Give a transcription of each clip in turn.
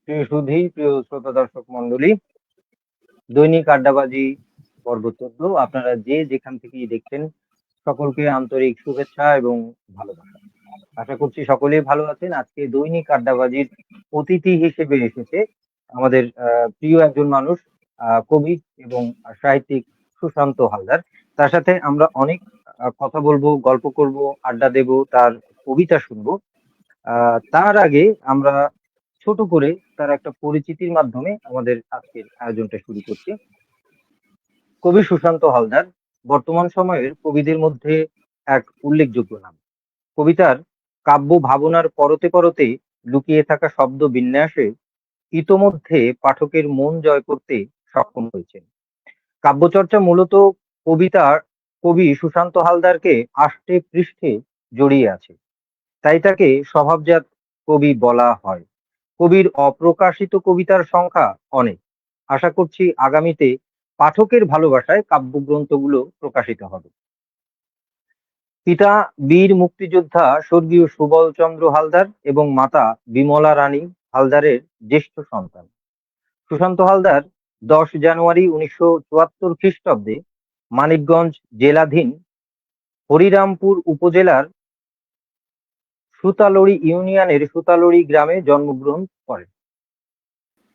প্রিয় সুধী, প্রিয় শ্রোতা দর্শক মন্ডলী, দৈনিক আড্ডাবাজি পর্ব 14 আপনারা যে যেখান থেকেই দেখছেন সকলকে আন্তরিক শুভেচ্ছা এবং ভালোবাসা। আশা করছি সকলেই ভালো আছেন। আজকে দৈনিক আড্ডাবাজির অতিথি হিসেবে এসেছে আমাদের প্রিয় একজন মানুষ, কবি এবং সাহিত্যিক সুশান্ত হালদার। তার সাথে আমরা অনেক কথা বলবো, গল্প করব, আড্ডা দেব, তার কবিতা শুনবো। তার আগে আমরা ছোট করে তার একটা পরিচিতির মাধ্যমে আমাদের আজকের আয়োজনটা শুরু করছি। কবি সুশান্ত হালদার বর্তমান সময়ের কবিদের মধ্যে এক উল্লেখযোগ্য নাম। কবিতার কাব্য ভাবনার পরতে পরতে লুকিয়ে থাকা শব্দ বিন্যাসে ইতোমধ্যে পাঠকের মন জয় করতে সক্ষম হয়েছেন। কাব্যচর্চা মূলত কবিতার কবি সুশান্ত হালদারকে আষ্টে পৃষ্ঠে জড়িয়ে আছে, তাই তাকে স্বভাবজাত কবি বলা হয়। কবির অপ্রকাশিত কবিতার সংখ্যা অনেক। আশা করছি আগামীতে পাঠকের ভালোবাসায় কাব্যগ্রন্থগুলো প্রকাশিত হবে। পিতা বীর মুক্তিযোদ্ধা স্বর্গীয় সুবল চন্দ্র হালদার এবং মাতা বিমলা রানী হালদারের জ্যেষ্ঠ সন্তান। সুশান্ত হালদার 10 জানুয়ারি 1974 খ্রিস্টাব্দে মানিকগঞ্জ জেলাধীন হরিরামপুর উপজেলার সুতালড়ি ইউনিয়নের সুতালড়ি গ্রামে জন্মগ্রহণ করেন।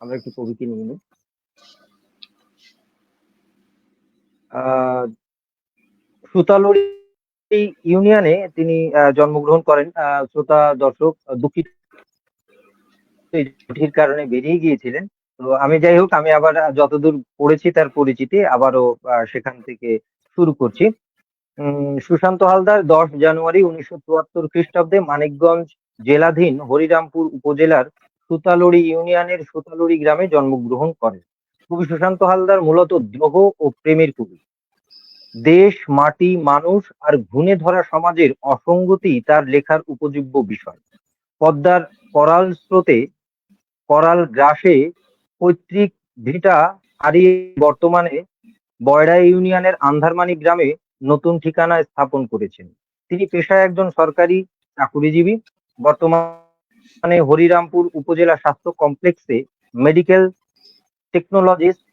আমরা একটু কবিকে নিয়ে নিই। আহ সুতালড়ি ইউনিয়নে তিনি জন্মগ্রহণ করেন। শ্রোতা দর্শক দুঃখিত, এই জটিল কারণে বেরিয়ে গিয়েছিলেন। তো আমি যাই হোক, আমি আবার যতদূর পড়েছি তার পরিচিতি আবারও সেখান থেকে শুরু করছি। সুশান্ত হালদার 10 জানুয়ারি 1974 খ্রিস্টাব্দে মানিকগঞ্জ জেলাধীন হরিরামপুর উপজেলার সুতালড়ি ইউনিয়নের সুতালড়ি গ্রামে জন্মগ্রহণ করেন। কবি সুশান্ত হালদার মূলত দ্রোহ ও প্রেমের কবি। দেশ, মাটি, মানুষ আর ঘুণে ধরা সমাজের অসঙ্গতি তার লেখার উপজীব্য বিষয়। পদ্মার করাল স্রোতে, করাল গ্রাসে পৈতৃক ভিটা হারিয়ে বর্তমানে বয়রা ইউনিয়নের আন্ধারমানিক গ্রামে নতুন ঠিকানা স্থাপন করেছেন। তিনি পেশায় একজন সরকারি চাকুরিজীবী। বর্তমানে হরিরামপুর উপজেলা স্বাস্থ্য কমপ্লেক্সে মেডিকেল টেকনোলজিস্ট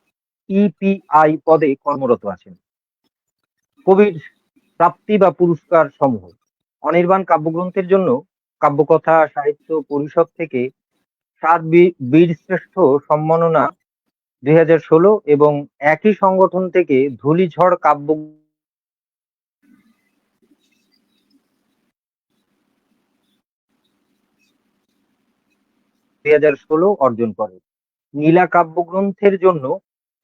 ইপিআই পদে কর্মরত আছেন। কবির প্রাপ্তি বা পুরস্কার সমূহ: অনির্বাণ কাব্যগ্রন্থের জন্য কাব্যকথা সাহিত্য পরিষদ থেকে 7 বীরশ্রেষ্ঠ সম্মাননা 2016 এবং একই সংগঠন থেকে ধূলিঝড় কাব্য 2016 অর্জন করে। নীলা কাব্যগ্রন্থের জন্য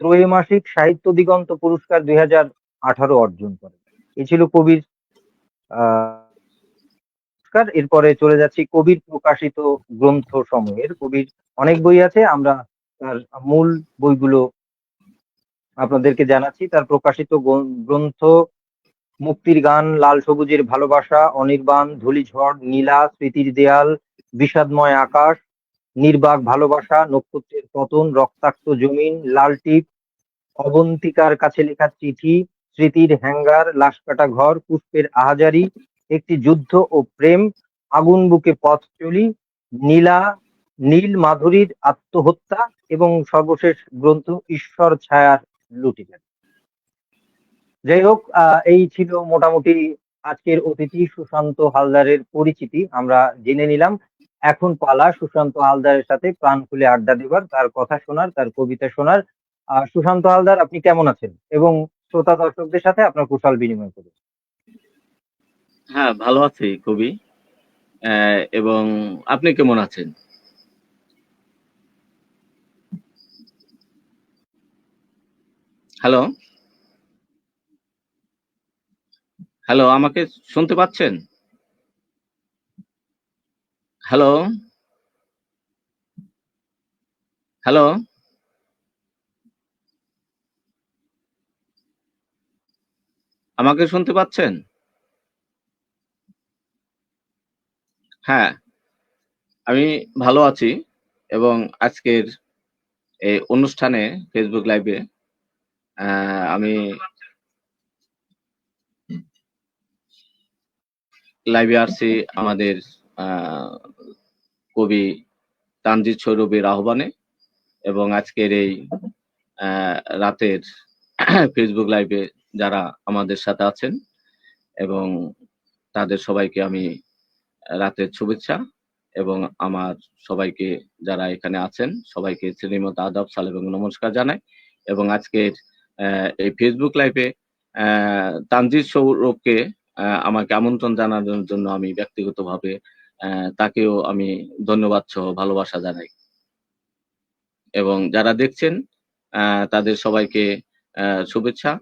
ত্রৈমাসিক সাহিত্য দিগন্ত পুরস্কার 2018 অর্জন করে। এই ছিল কবির পুরস্কার। এরপরে চলে যাচ্ছি কবির প্রকাশিত গ্রন্থ সমূহের। কবির অনেক বই আছে, আমরা তার মূল বইগুলো আপনাদেরকে জানাচ্ছি। তার প্রকাশিত গ্রন্থ: মুক্তির গান, লাল সবুজের ভালোবাসা, অনির্বাণ, ধূলিঝড়, নীলা, স্মৃতির দেয়াল, বিষাদময় আকাশ, নির্বাক ভালোবাসা, নক্ষত্রের পতন, রক্তাক্ত জমিন, লাল টিপ, অবন্তিকার কাছে লেখা চিঠি, স্মৃতির হ্যাঙ্গার, লাশ কাটা ঘর, পুষ্পের আহাজারি, একটি যুদ্ধ ও প্রেম, আগুন বুকে পথ চলি, নীলা, নীল মাধুরীর আত্মহত্যা এবং সর্বশেষ গ্রন্থ ঈশ্বর ছায়ার লুটিকারি। যাই হোক, এই ছিল মোটামুটি আজকের অতিথি সুশান্ত হালদারের পরিচিতি আমরা জেনে নিলাম। এখন পালা সুশান্ত হালদারের সাথে প্রাণ খুলে আড্ডা দেবার, তার কথা শোনার, তার কবিতা শোনার। সুশান্ত হালদার, আপনি কেমন আছেন এবং শ্রোতা দর্শকদের সাথে আপনার কুশল বিনিময় করুন। হ্যাঁ, ভালো আছি খুবই। এবং আপনি কেমন আছেন? হ্যালো, হ্যালো, আমাকে শুনতে পাচ্ছেন? হ্যালো, হ্যালো, আমাকে শুনতে পাচ্ছেন? হ্যাঁ, আমি ভালো আছি এবং আজকের এই অনুষ্ঠানে ফেসবুক লাইভে আমি লাইভে আসছি আমাদের কবি তানজিদ সৌরভীর আহ্বানে এবং আজকের এই রাতের ফেসবুক লাইভে যারা আমাদের সাথে আছেন এবং তাদের সবাইকে আমি রাতের শুভেচ্ছা এবং আমার সবাইকে যারা এখানে আছেন সবাইকে শ্রীমত আদাব সালাম এবং নমস্কার জানাই এবং আজকের এই ফেসবুক লাইভে তানজিদ সৌরভকে আমাকে আমন্ত্রণ জানানোর জন্য আমি ব্যক্তিগতভাবে তাকেও আমি ধন্যবাদ সহ ভালোবাসা জানাই এবং যারা দেখছেন তাদের সবাইকে শুভেচ্ছা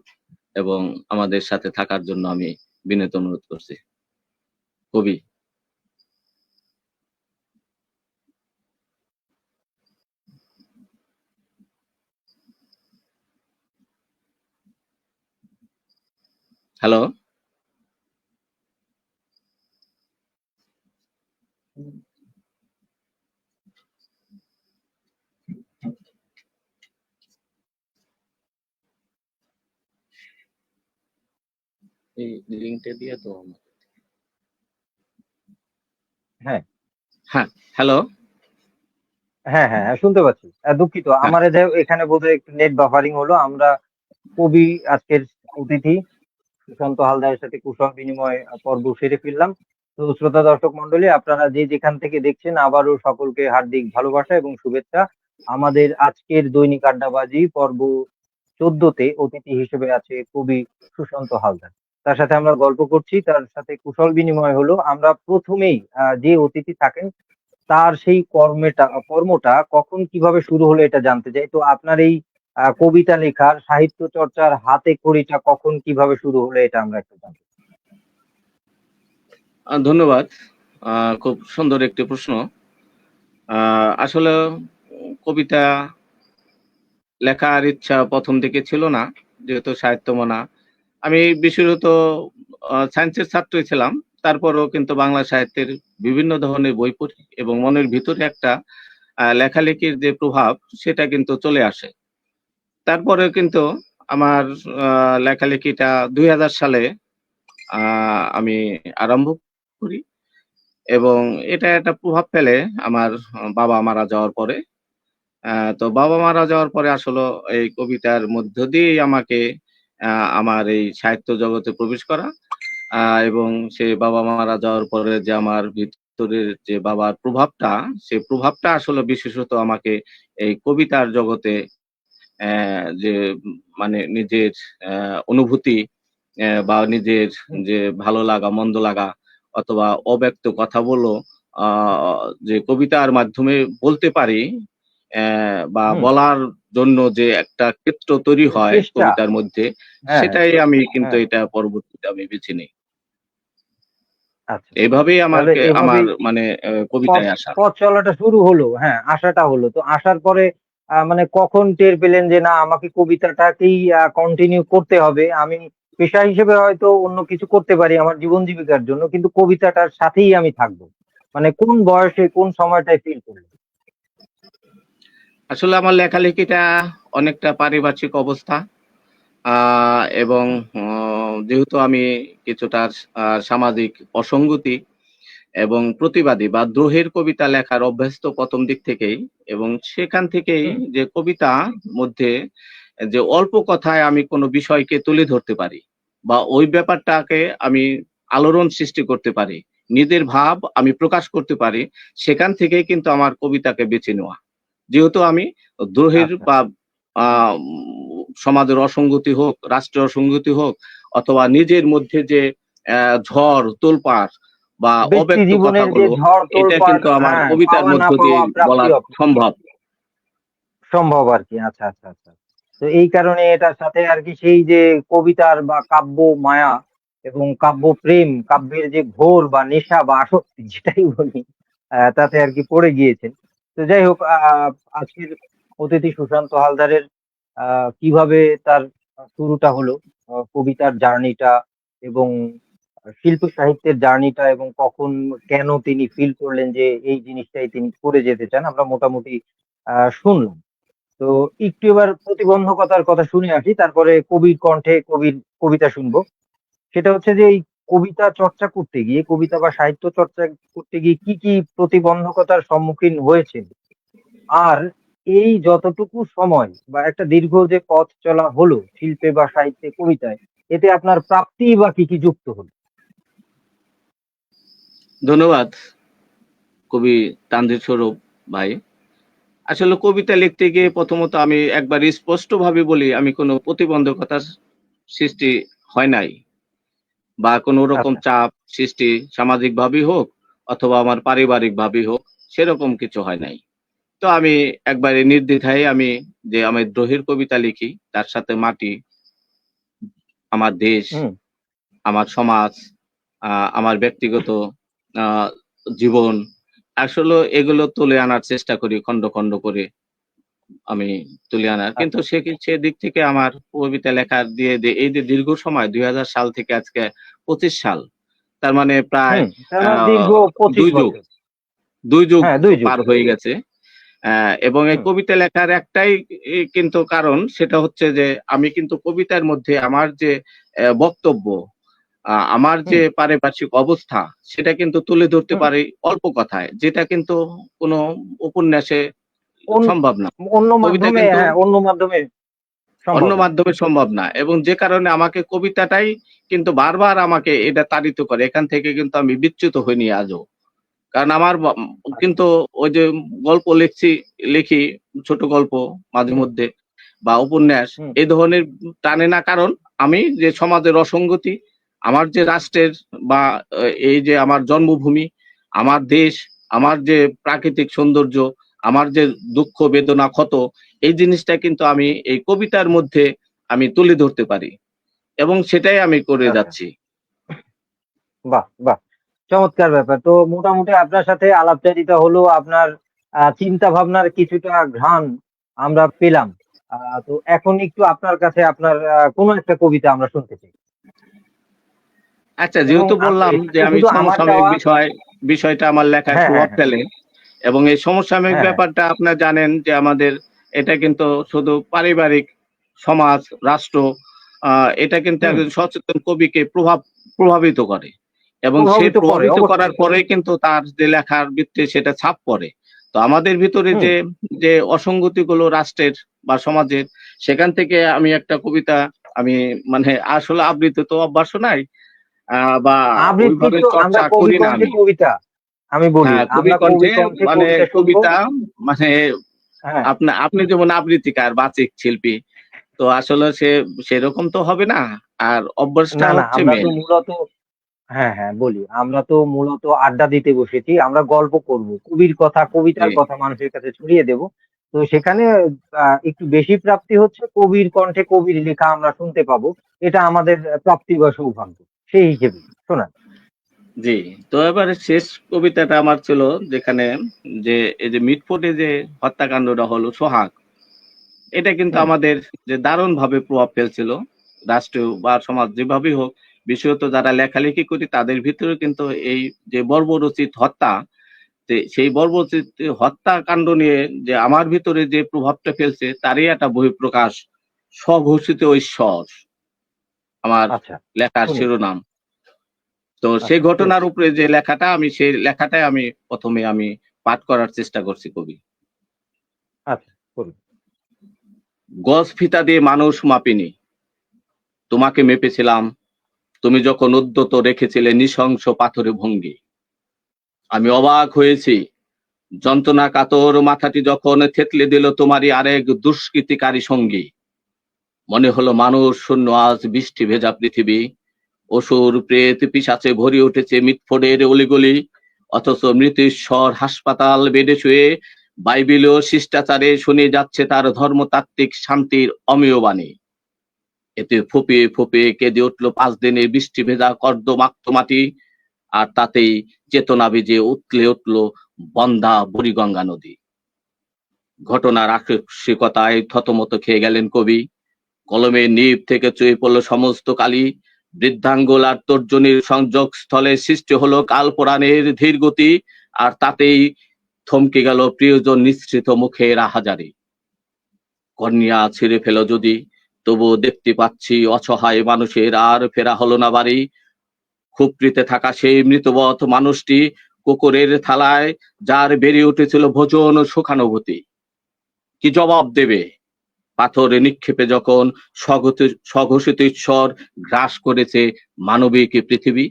এবং আমাদের সাথে থাকার জন্য আমি বিনীত অনুরোধ করছি। কবি হ্যালো এই লিংকটা দিয়ে তো হ্যাঁ হ্যাঁ হ্যালো হ্যাঁ হ্যাঁ হ্যাঁ, শুনতে পাচ্ছি। দুঃখিত, হ্যাঁ আমার এখানে বোধহয় একটু নেট বাফারিং হলো। আমরা কবি আজকের অতিথি সুশান্ত হালদারের সাথে কুশল বিনিময় পর্ব সেরে ফেললাম। তো শ্রোতা দর্শক মন্ডলী, আপনারা যে যেখান থেকে দেখছেন আবারও সকলকে হার্দিক ভালোবাসা এবং শুভেচ্ছা। আমাদের আজকের দৈনিক আড্ডাবাজি পর্ব 14তে অতিথি হিসেবে আছে কবি সুশান্ত হালদার। তার সাথে আমরা গল্প করছি, তার সাথে কুশল বিনিময় হলো। আমরা প্রথমেই যে অতিথি থাকেন তার সেই কর্মটা কখন কিভাবে শুরু হলো এটা জানতে চাই। তো আপনার এই কবিতা লেখার, সাহিত্য চর্চার হাতে খড়িটা কখন কিভাবে শুরু হলো এটা আমরা একটু জানতে চাই। ধন্যবাদ। খুব সুন্দর একটি প্রশ্ন। আসলে কবিতা লেখার ইচ্ছা প্রথম দিকে ছিল না, যেহেতু সাহিত্য মনা। আমি বিশেষত সায়েন্সের ছাত্রই ছিলাম, তারপরেও কিন্তু বাংলা সাহিত্যের বিভিন্ন ধরনের বই পড়ি এবং মনের ভিতরে একটা লেখালেখির যে প্রভাব সেটা কিন্তু চলে আসে। তারপরে কিন্তু আমার লেখালেখিটা 2000 সালে আমি আরম্ভ করি এবং এটা একটা প্রভাব ফেলে আমার বাবা মারা যাওয়ার পরে। তো বাবা মারা যাওয়ার পরে আসলে এই কবিতার মধ্য দিয়েই আমাকে আমার এই সাহিত্য জগতে প্রবেশ করা এবং সে বাবা মারা যাওয়ার পরে যে আমার ভিতরের যে বাবার প্রভাবটা, সেই প্রভাবটা আসলে বিশেষত আমাকে এই কবিতার জগতে যে মানে নিজের অনুভূতি বা নিজের যে ভালো লাগা মন্দ লাগা অথবা অব্যক্ত কথাগুলো যে কবিতার মাধ্যমে বলতে পারি বা হুম। বলার জন্য যে একটা ক্ষেত্র তৈরি হয় চেষ্টা। কবিতার মধ্যে, হ্যাঁ হ্যাঁ সেটাই আমি কিন্তু হ্যাঁ। এটা পরবর্তীতে আমি বেছে নিই। আচ্ছা, এভাবেই তাহলে আমাকে আমার এভাবেই মানে পথ কবিতায় আসা। পথ চলাটা শুরু হলো। হ্যাঁ, আসাটা হলো। তো আসার পরে মানে কখন টের পেলেন যে না, আমাকে কবিতাটাকেই কন্টিনিউ করতে হবে। আমি পেশা হিসেবে হয়তো অন্য কিছু করতে পারি আমার জীবন জীবিকার জন্য, কিন্তু কবিতাটার সাথেই আমি থাকবো। মানে কোন বয়সে কোন সময়টায় ফিল করলেন? আসলে আমার লেখালেখিটা অনেকটা পারিপার্শ্বিক অবস্থা এবং যেহেতু আমি কিছুটা সামাজিক অসঙ্গতি এবং প্রতিবাদী বা দ্রোহের কবিতা লেখার অভ্যস্ত প্রথম দিক থেকেই এবং সেখান থেকেই হুম। যে কবিতা মধ্যে যে অল্প কথায় আমি কোনো বিষয়কে তুলে ধরতে পারি বা ওই ব্যাপারটাকে আমি আলোড়ন সৃষ্টি করতে পারি, নিজের ভাব আমি প্রকাশ করতে পারি, সেখান থেকেই কিন্তু আমার কবিতাকে বেছে নেওয়া। যেহেতু আমি দ্রোহের আচ্ছা। বা সমাজের অসঙ্গতি হোক, রাষ্ট্রের অসঙ্গতি হোক অথবা নিজের মধ্যে যে ঝড় তোলপাড় বা ব্যক্তি অব্যক্ত জীবনের যে কথাগুলো, ঝড় এটা তোলপাড়, কিন্তু আমার হ্যাঁ, কবিতার পাওয়া না মধ্য দিয়ে পাওয়া, প্রাপ্তি বলা অপ্রাপ্তি সম্ভব। সম্ভব আরকি। আচ্ছা, আচ্ছা, আচ্ছা। তো এই কারণে এটার সাথে আরকি সেই যে কবিতার বা কাব্য মায়া এবং কাব্য প্রেম, কাব্যের যে ঘোর বা নেশা বা আসক্তি যেটাই বলি, তাতে আরকি পড়ে গিয়েছেন। তো যাই হোক, আজকের অতিথি সুশান্ত হালদারের আ কিভাবে তার শুরুটা হলো, কবিতার জার্নিটা এবং শিল্প সাহিত্যের জার্নিটা, এবং কখন কেন তিনি ফিল করলেন যে এই জিনিসটাই তিনি করে যেতে চান, আমরা মোটামুটি শুনলাম। তো একটু এবার প্রতিবন্ধকতার কথা শুনে আসি, তারপরে কবির কণ্ঠে কবির কবিতা শুনবো। সেটা হচ্ছে যে এই কবিতা চর্চা করতে গিয়ে, কবিতা বা সাহিত্য চর্চা করতে গিয়ে কি কি প্রতিবন্ধকতার সম্মুখীন হয়েছেন? আর এই যতটুকু সময় বা একটা দীর্ঘ যে পথ চলা হলো শিল্পে বা সাহিত্যে কবিতায়, এতে আপনার প্রাপ্তি বা কি কি যুক্ত হলো? ধন্যবাদ কবি তানভীর স্বরূপ ভাই। আসলে কবিতা লিখতে গিয়ে প্রথমত আমি একবার স্পষ্টভাবে বলি, আমি কোনো প্রতিবন্ধকতার সৃষ্টি হয় নাই, বা কোনো রকম আচ্ছা। চাপ সৃষ্টি সামাজিক ভাবেই হোক অথবা আমার পারিবারিক ভাবেই হোক, সেরকম কিছু হয় নাই। তো আমি একবারে নির্দ্বিধায় আমি যে আমি দ্রোহের কবিতা লিখি, তার সাথে মাটি, আমার দেশ, হুম। আমার সমাজ, আমার ব্যক্তিগত আ জীবন, আসলে এগুলো তুলে আনার চেষ্টা করি খন্ড, খন্ড করে আমি তুলে আনার। কিন্তু আচ্ছা। সেদিক থেকে আমার কবিতা লেখার এই যে দীর্ঘ সময় ২০০০ সাল থেকে আজকে ২৫ সাল, তার মানে প্রায় হুম, তার আ মানে দীর্ঘ 25 ২ যুগ, বছর। ২ যুগ হ্যাঁ, ২ যুগ। পার হয়ে গেছে। এবং এই হুম, কবিতা লেখার একটাই কিন্তু কারণ, সেটা হচ্ছে যে আমি কিন্তু কবিতার মধ্যে আমার যে বক্তব্য, আমার যে হুম। পারিপার্শ্বিক অবস্থা, সেটা কিন্তু তুলে ধরতে হুম। পারি অল্প কথায়, যেটা কিন্তু কোনো উপন্যাসে অন সম্ভব না। অন্য কবিতা মাধ্যমে, কিন্তু হ্যাঁ, অন্য মাধ্যমে অন্য সম্ভব না। মাধ্যমে সম্ভব না, এবং যে কারণে আমাকে কবিতাটাই কিন্তু বারবার আমাকে এটা তাড়িত করে। এখান থেকে কিন্তু আমি বিচ্যুত হইনি আজও। কারণ আমার আচ্ছা। কিন্তু ওই যে গল্প লিখি ছোট গল্প মাঝে হুম, মধ্যে, বা উপন্যাস, হুম। এই ধরনের টানে না। কারণ আমি যে সমাজের অসঙ্গতি, আমার যে রাষ্ট্রের বা এই যে আমার জন্মভূমি, আমার দেশ, আমার যে প্রাকৃতিক সৌন্দর্য, আমার যে দুঃখ বেদনা ক্ষত, এই জিনিসটা কিন্তু আমি এই কবিতার মধ্যে আমি তুলে ধরতে পারি, এবং সেটাই আমি করে আচ্ছা। যাচ্ছি। বাহ! বাহ! চমৎকার ব্যাপার। তো মোটামুটি আপনার সাথে আলাপচারিতা হলো, আপনার চিন্তা ভাবনার কিছুটা ঘ্রাণ আমরা পেলাম। আ তো এখন একটু আপনার কাছে আপনার কোন একটা কবিতা আমরা শুনতে চাই। আচ্ছা, এবং যেহেতু বললাম যে এটা আমি শুধু আমার সমসাময়িক চাওয়া। বিষয়টা আমার লেখায় হ্যাঁ, হ্যাঁ, প্রভাব হ্যাঁ। ফেলে, এবং এই সমসাময়িক হ্যাঁ, হ্যাঁ। ব্যাপারটা আপনারা জানেন যে আমাদের এটা কিন্তু শুধু পারিবারিক, সমাজ, রাষ্ট্র, আ এটা কিন্তু হুম। একজন সচেতন কবিকে প্রভাবিত করে, এবং সে প্রভাবিত করে প্রভাবিত করার অবশ্যই। পরেই কিন্তু তার যে লেখার ভিত্তি সেটা ছাপ পড়ে। তো আমাদের ভিতরে হুম। যে অসঙ্গতিগুলো রাষ্ট্রের বা সমাজের, সেখান থেকে আমি একটা কবিতা, আমি মানে আসলে আবৃত্তি তো অভ্যাসও নাই, বা আবৃত্তি ওইভাবে তো আমরা চর্চা কবি করি না কণ্ঠে আমি। কবিতা, আমি বলি, হ্যাঁ, কবির আমরা কবি কণ্ঠে, কণ্ঠে মানে কবিতা শুনবো। কবিতা, মানে হ্যাঁ। আপনি যেমন আবৃত্তিকার, বাচিক শিল্পী, তো আসলে সেরকম তো হবে না। আর অভ্যাসটা না, না, হচ্ছে আমরা তো মেইন। মূলত, হ্যাঁ, হ্যাঁ, বলি। আমরা তো মূলত আড্ডা দিতে বসেছি। আমরা গল্প করব। কবির কথা, জি, কবিতার কথা মানুষের কাছে ছড়িয়ে দেব। তো সেখানে একটু বেশি প্রাপ্তি হচ্ছে কবির কণ্ঠে কবির লেখা আমরা শুনতে পাবো। এটা আমাদের প্রাপ্তি বা সৌভাগ্য। সেই হিসেবেই। শোনান। জি। তো এবারে শেষ কবিতাটা আমার ছিল, যেখানে যে এই যে মিটফোর্ডে যে হত্যাকাণ্ডটা হলো সোহাগ, এটা কিন্তু হুম, আমাদের যে দারুণভাবে প্রভাব ফেলছিল। রাষ্ট্র বা সমাজ যেভাবেই হোক, বিশেষত যারা লেখালেখি করি তাদের ভিতরে কিন্তু এই যে বর্বরোচিত হত্যা, সেই বর্বরোচিত হত্যাকাণ্ড নিয়ে যে আমার ভিতরে যে প্রভাবটা ফেলছে, তারই একটা বহিঃপ্রকাশ, স্বঘোষিত ঈশ্বর, আমার আচ্ছা। লেখার শুনি। শিরোনাম। তো সেই আচ্ছা, শুনি। ঘটনার উপরে যে লেখাটা, সেই লেখাটাই আমি ১ম এ আমি পাঠ করার চেষ্টা করছি কবি। আচ্ছা, বলুন। গজ ফিতা দিয়ে মানুষ মাপিনি, তোমাকে মেপেছিলাম, তুমি যখন উদ্যত রেখেছিলে নৃশংস পাথরে ভঙ্গি। আমি অবাক হয়েছি, যন্ত্রণা কাতর মাথাটি যখন থেতলে দিল তোমারই আরেক দুষ্কৃতিকারী সঙ্গী। মনে হলো মানুষ শূন্য আজ বৃষ্টি ভেজা পৃথিবী, অসুর প্রেত পিশাচে ভরে উঠেছে মিটফোর্ডের অলিগলি, অথচ মৃত ঈশ্বর হাসপাতাল বেডে শুয়ে বাইবেলীয় শিষ্টাচারে শুনে যাচ্ছে তার ধর্মতাত্ত্বিক শান্তির অমেয় বাণী। এতে ফুঁপিয়ে ফুঁপিয়ে কেঁদে উঠল ৫ দিনের বৃষ্টি ভেজা কর্দমাক্ত মাটি, আর তাতেই চেতনা ভিজে উথলে উঠল বন্ধ্যা বুড়িগঙ্গা নদী। ঘটনার আকস্মিকতায় থতমত খেয়ে গেলেন কবি। কলমের নিব থেকে চুয়ে পড়ল সমস্ত কালি। বৃদ্ধাঙ্গুল আর তর্জনীর সংযোগ স্থলে সৃষ্টি হলো কালপোড়ানের ধীর গতি, আর তাতেই থমকে গেল প্রিয়জন নিঃসৃত মুখের আহাজারি। কর্নিয়া ছিঁড়ে ফেল যদি, তবুও দেখতে পাচ্ছি অসহায় মানুষের আর ফেরা হলো না বাড়ি। খুপড়িতে থাকা সেই মৃতবৎ মানুষটি কুকুরের থালায়, যার বেড়ে উঠেছিল ভোজন সুখানুভূতি। কি জবাব দেবে? পাথরে নিক্ষেপে যখন স্বঘোষিত ঈশ্বর গ্রাস করেছে মানবিক এই পৃথিবী।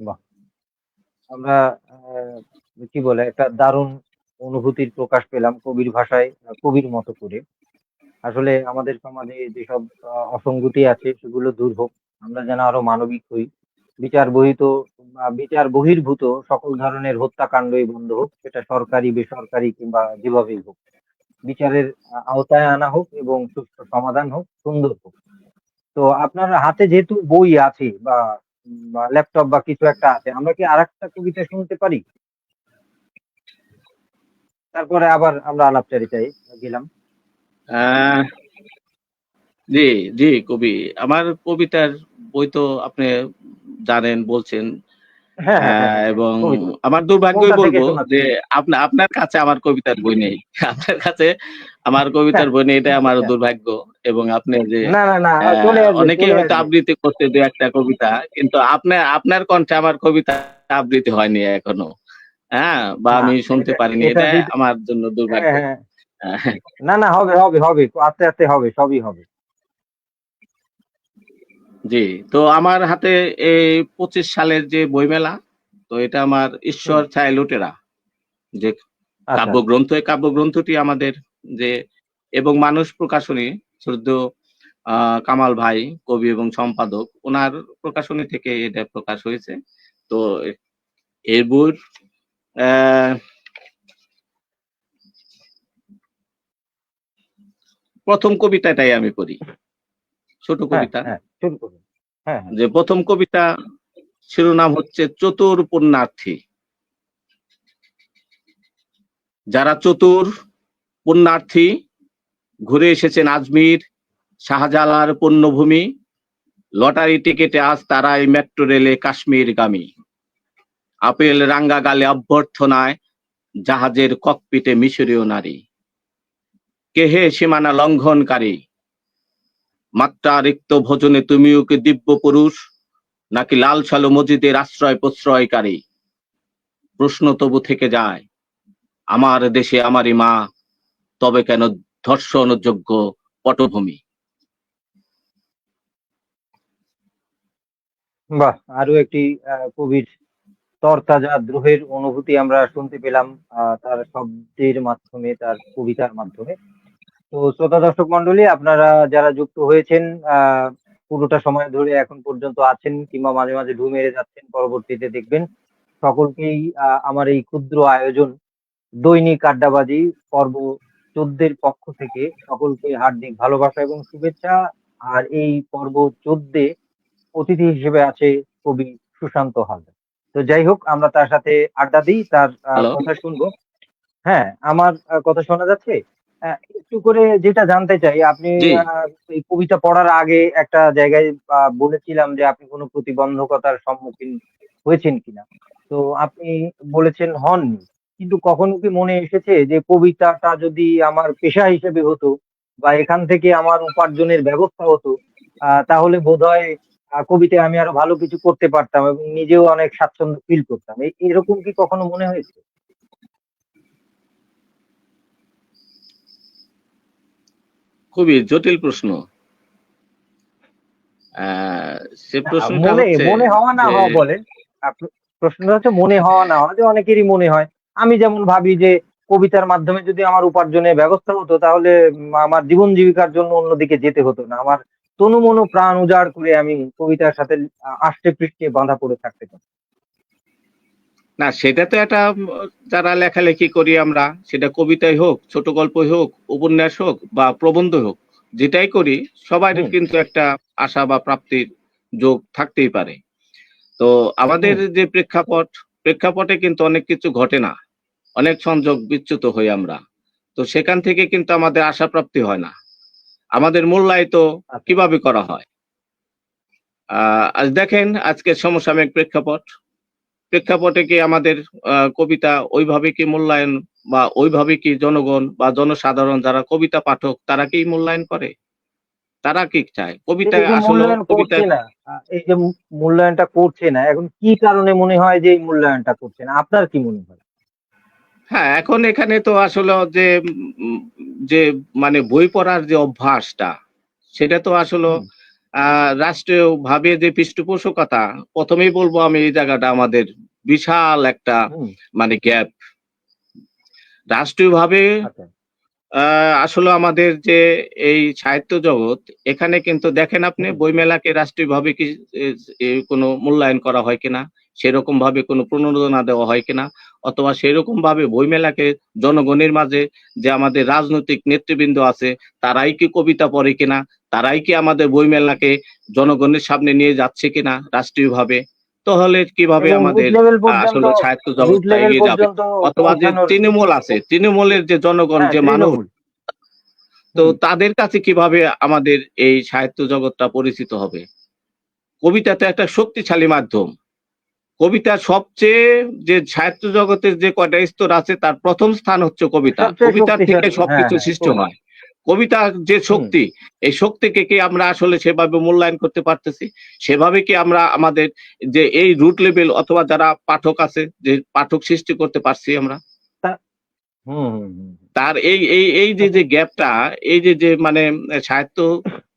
বাহ! আমরা কি বলে একটা দারুণ অনুভূতির প্রকাশ পেলাম কবির ভাষায়, কবির মতো করে। আসলে আমাদের সমাজে যেসব অসঙ্গতি আছে সেগুলো দূর হোক। আমরা যেন আরো মানবিক হই। বিচার বহিত বা বিচার বহির্ভূত সকল ধরনের হত্যাকাণ্ডই বন্ধ হোক। সেটা সরকারি, বেসরকারি কিংবা যেভাবেই হোক। বিচারের আওতায় আনা হোক এবং সুষ্ঠু সমাধান হোক, সুন্দর হোক। তো আপনার হাতে যেহেতু বই আছে বা ল্যাপটপ বা কিছু একটা আছে, আমরা কি আরেকটা কবিতা শুনতে পারি? তারপরে আবার আমরা আলাপচারিতায় গেলাম। আহ জি, জি কবি। আমার কবিতার বই তো আপনি জানেন, বলছেন। হ্যাঁ, হ্যাঁ, হ্যাঁ, হ্যাঁ, হ্যাঁ। এবং কবিতা। আমার দুর্ভাগ্যই কোনটা থেকে বলবো যে শোনাচ্ছেন? আপনার কাছে আমার কবিতার বই নেই। আপনার কাছে আমার কবিতার বই নেই, এটা আমার আচ্ছা। দুর্ভাগ্য। এবং আপনি যে না, না, না, চলে আসবে, অনেকেই চলে হয়তো আসবে। আবৃত্তি করতে দু একটা কবিতা, কিন্তু আপনার কণ্ঠে আমার কবিতা আবৃত্তি হয়নি এখনো। হ্যাঁ, বা না, আমি শুনতে এটা পারিনি। এটা এটা দিতে আমার জন্য হ্যাঁ, দুর্ভাগ্য। হ্যাঁ। আহ, না, না, হবে, হবে, হবে। আস্তে, আস্তে হবে, সবই হবে। জি, তো আমার হাতে এই 25 সালের যে বইমেলা, তো এটা আমার হুম। ঈশ্বর ছায়া লুটেরা যে আচ্ছা, আচ্ছা। কাব্যগ্রন্থ, এই কাব্যগ্রন্থটি আমাদের যে এবং মানুষ প্রকাশনী শ্রদ্ধেয় কামাল ভাই, কবি এবং সম্পাদক, ওনার প্রকাশনী থেকে এটা প্রকাশ হয়েছে। তো এই বইয়ের আহ, প্রথম কবিতাটাই আমি পড়ি, ছোট হ্যাঁ, কবিতা। হ্যাঁ, শুরু করুন। হ্যাঁ, হ্যাঁ। যে প্রথম কবিতা শিরোনাম হচ্ছে চতুর পুণ্যার্থী। যারা চতুর পুণ্যার্থী ঘুরে এসেছেন আজমির শাহজালার পুণ্যভূমি, লটারি টিকেটে আজ তারাই মেট্রো রেলে কাশ্মীরগামী, আপেল রাঙ্গা গালে অভ্যর্থনায় জাহাজের ককপিটে মিশরীয় নারী, কেহে সীমানা লঙ্ঘনকারী, মাত্রা রিক্ত ভোজনে তুমিও কি দিব্য পুরুষ, নাকি লাল সালো মসজিদের আশ্রয় প্রশ্রয়কারী? প্রশ্ন তবু থেকে যায়, আমার দেশে আমারই মা, তবে কেন ধর্ষণযোগ্য পটভূমি? বাহ! আরো একটি কবির তরতাজা দ্রোহের অনুভূতি আমরা শুনতে পেলাম তার শব্দের মাধ্যমে, তার কবিতার মাধ্যমে। তো শ্রোতা দর্শক মন্ডলী, আপনারা যারা যুক্ত হয়েছেন পুরোটা সময় ধরে এখন পর্যন্ত আছেন কিংবা মাঝে মাঝে ঢু মেরে যাচ্ছেন, পরবর্তীতে দেখবেন, সকলকেই আমার এই ক্ষুদ্র আয়োজন দৈনিক আড্ডাবাজি পর্ব 14 এর পক্ষ থেকে সকলকে হার্দিক ভালোবাসা এবং শুভেচ্ছা। আর এই পর্ব 14 অতিথি হিসেবে আছে কবি সুশান্ত হালদার। তো যাই হোক, আমরা তার সাথে আড্ডা দিই, তার হ্যালো। কথা শুনবো। হ্যাঁ, আমার কথা শোনা যাচ্ছে? একটু করে যেটা জানতে চাই, আপনি জি। আ এই কবিতা পড়ার আগে একটা জায়গায় বলেছিলাম যে আপনি কোনো প্রতিবন্ধকতার সম্মুখীন হয়েছেন কিনা? তো আপনি বলেছেন হননি। কিন্তু কখনো কি মনে এসেছে যে কবিতাটা যদি আমার পেশা হিসেবে হতো বা এখান থেকে আমার উপার্জনের ব্যবস্থা হতো, তাহলে বোধহয় কবিতায় আমি আরো ভালো কিছু করতে পারতাম এবং নিজেও অনেক স্বাচ্ছন্দ্য ফিল করতাম। এরকম কি কখনো মনে হয়েছে? খুবই জটিল প্রশ্ন। আহ, সে না, প্রশ্নটা মনে হচ্ছে মনে হওয়া না যে হওয়া বলেন। প্রশ্নটা হচ্ছে মনে হওয়া না হওয়া, যে অনেকেরই মনে হয়। আমি যেমন ভাবি যে কবিতার মাধ্যমে যদি আমার উপার্জনের ব্যবস্থা হতো, তাহলে আমার জীবন জীবিকার জন্য অন্যদিকে যেতে হতো না। আমার তনু মনো প্রাণ উজাড় করে আমি কবিতার সাথে আষ্টে পৃষ্ঠে বাঁধা পড়ে থাকতে পারি। না, সেটা তো একটা যারা লেখালেখি করি আমরা, সেটা কবিতাই হোক, ছোট গল্পই হোক, উপন্যাস হোক বা প্রবন্ধ হোক, যেটাই করি সবাই হুম, কিন্তু একটা আশা বা প্রাপ্তির যোগ থাকতেই পারে। তো আমাদের হুম, যে প্রেক্ষাপটে কিন্তু অনেক কিছু ঘটে না, অনেক সংযোগ বিচ্যুত হই আমরা। তো সেখান থেকে কিন্তু আমাদের আশা প্রাপ্তি হয় না, আমাদের মূল্যায়িত আচ্ছা। কিভাবে করা হয়। আজ দেখেন আজকের সমসাময়িক প্রেক্ষাপটে কি আমাদের কবিতা ওইভাবে কি মূল্যায়ন বা ওইভাবে কি জনগণ বা জনসাধারণ যারা কবিতা পাঠক তারা কি মূল্যায়ন করে? তারা কি চায়? কবিতা এই যে আসলে মূল্যায়ন কবিতা করছে না, এই যে মূল্যায়নটা করছে না, এখন কি কারণে মনে হয় যে এই মূল্যায়নটা করছে না? আপনার কি মনে হয়? হ্যাঁ, এখন এখানে তো আসলে উম, যে মানে বই পড়ার যে অভ্যাসটা, সেটা তো আসলে হুম, রাষ্ট্রীয় ভাবে যে পৃষ্ঠপোষকতা, প্রথমেই বলবো আমি এই জায়গাটা আমাদের বিশাল একটা হুম, মানে গ্যাপ। রাষ্ট্রীয়ভাবে আচ্ছা, আসলে আমাদের যে এই সাহিত্য জগৎ, এখানে কিন্তু দেখেন আপনি হুম, বইমেলাকে রাষ্ট্রীয়ভাবে কি এ কোনো মূল্যায়ন করা হয় কিনা? সেরকম ভাবে কোনো প্রণোদনা দেওয়া হয় কিনা? অথবা সেরকম ভাবে বইমেলাকে জনগণের মাঝে যে আমাদের রাজনৈতিক নেতৃবৃন্দ আছে, তারাই কি কবিতা পড়ে কিনা? তারাই কি আমাদের বইমেলাকে জনগণের সামনে নিয়ে যাচ্ছে কিনা রাষ্ট্রীয়ভাবে? তাহলে কিভাবে এবং রুট আমাদের লেভেল পর্যন্ত আসলে সাহিত্য রুট জগৎটা লেভেল এগিয়ে যাবে? পর্যন্ত অথবা যে পৌঁছানোর তৃণমূল আছে, তৃণমূলের যে জনগণ, হ্যাঁ যে মানুষ, তৃণমূল তো হুম তাদের কাছে কিভাবে আমাদের এই সাহিত্য জগৎটা পরিচিত হবে? কবিতা তো একটা শক্তিশালী মাধ্যম। কবিতার সবচেয়ে যে সাহিত্য জগতের যে কয়টা স্তর আছে, তার প্রথম স্থান হচ্ছে কবিতা। সবচেয়ে কবিতার থেকে শক্তিশালী হ্যাঁ সবকিছু হ্যাঁ সৃষ্টি হয়। কবিতার যে হুম শক্তি, এই শক্তিকে কি আমরা আসলে সেভাবে মূল্যায়ন করতে পারতেছি? সেভাবে কি আমরা আমাদের যে এই রুট লেভেল অথবা যারা পাঠক আছে, যে পাঠক সৃষ্টি করতে পারছি আমরা? তা- হুম হুম হুম তার এই যে গ্যাপটা, এই যে মানে সাহিত্য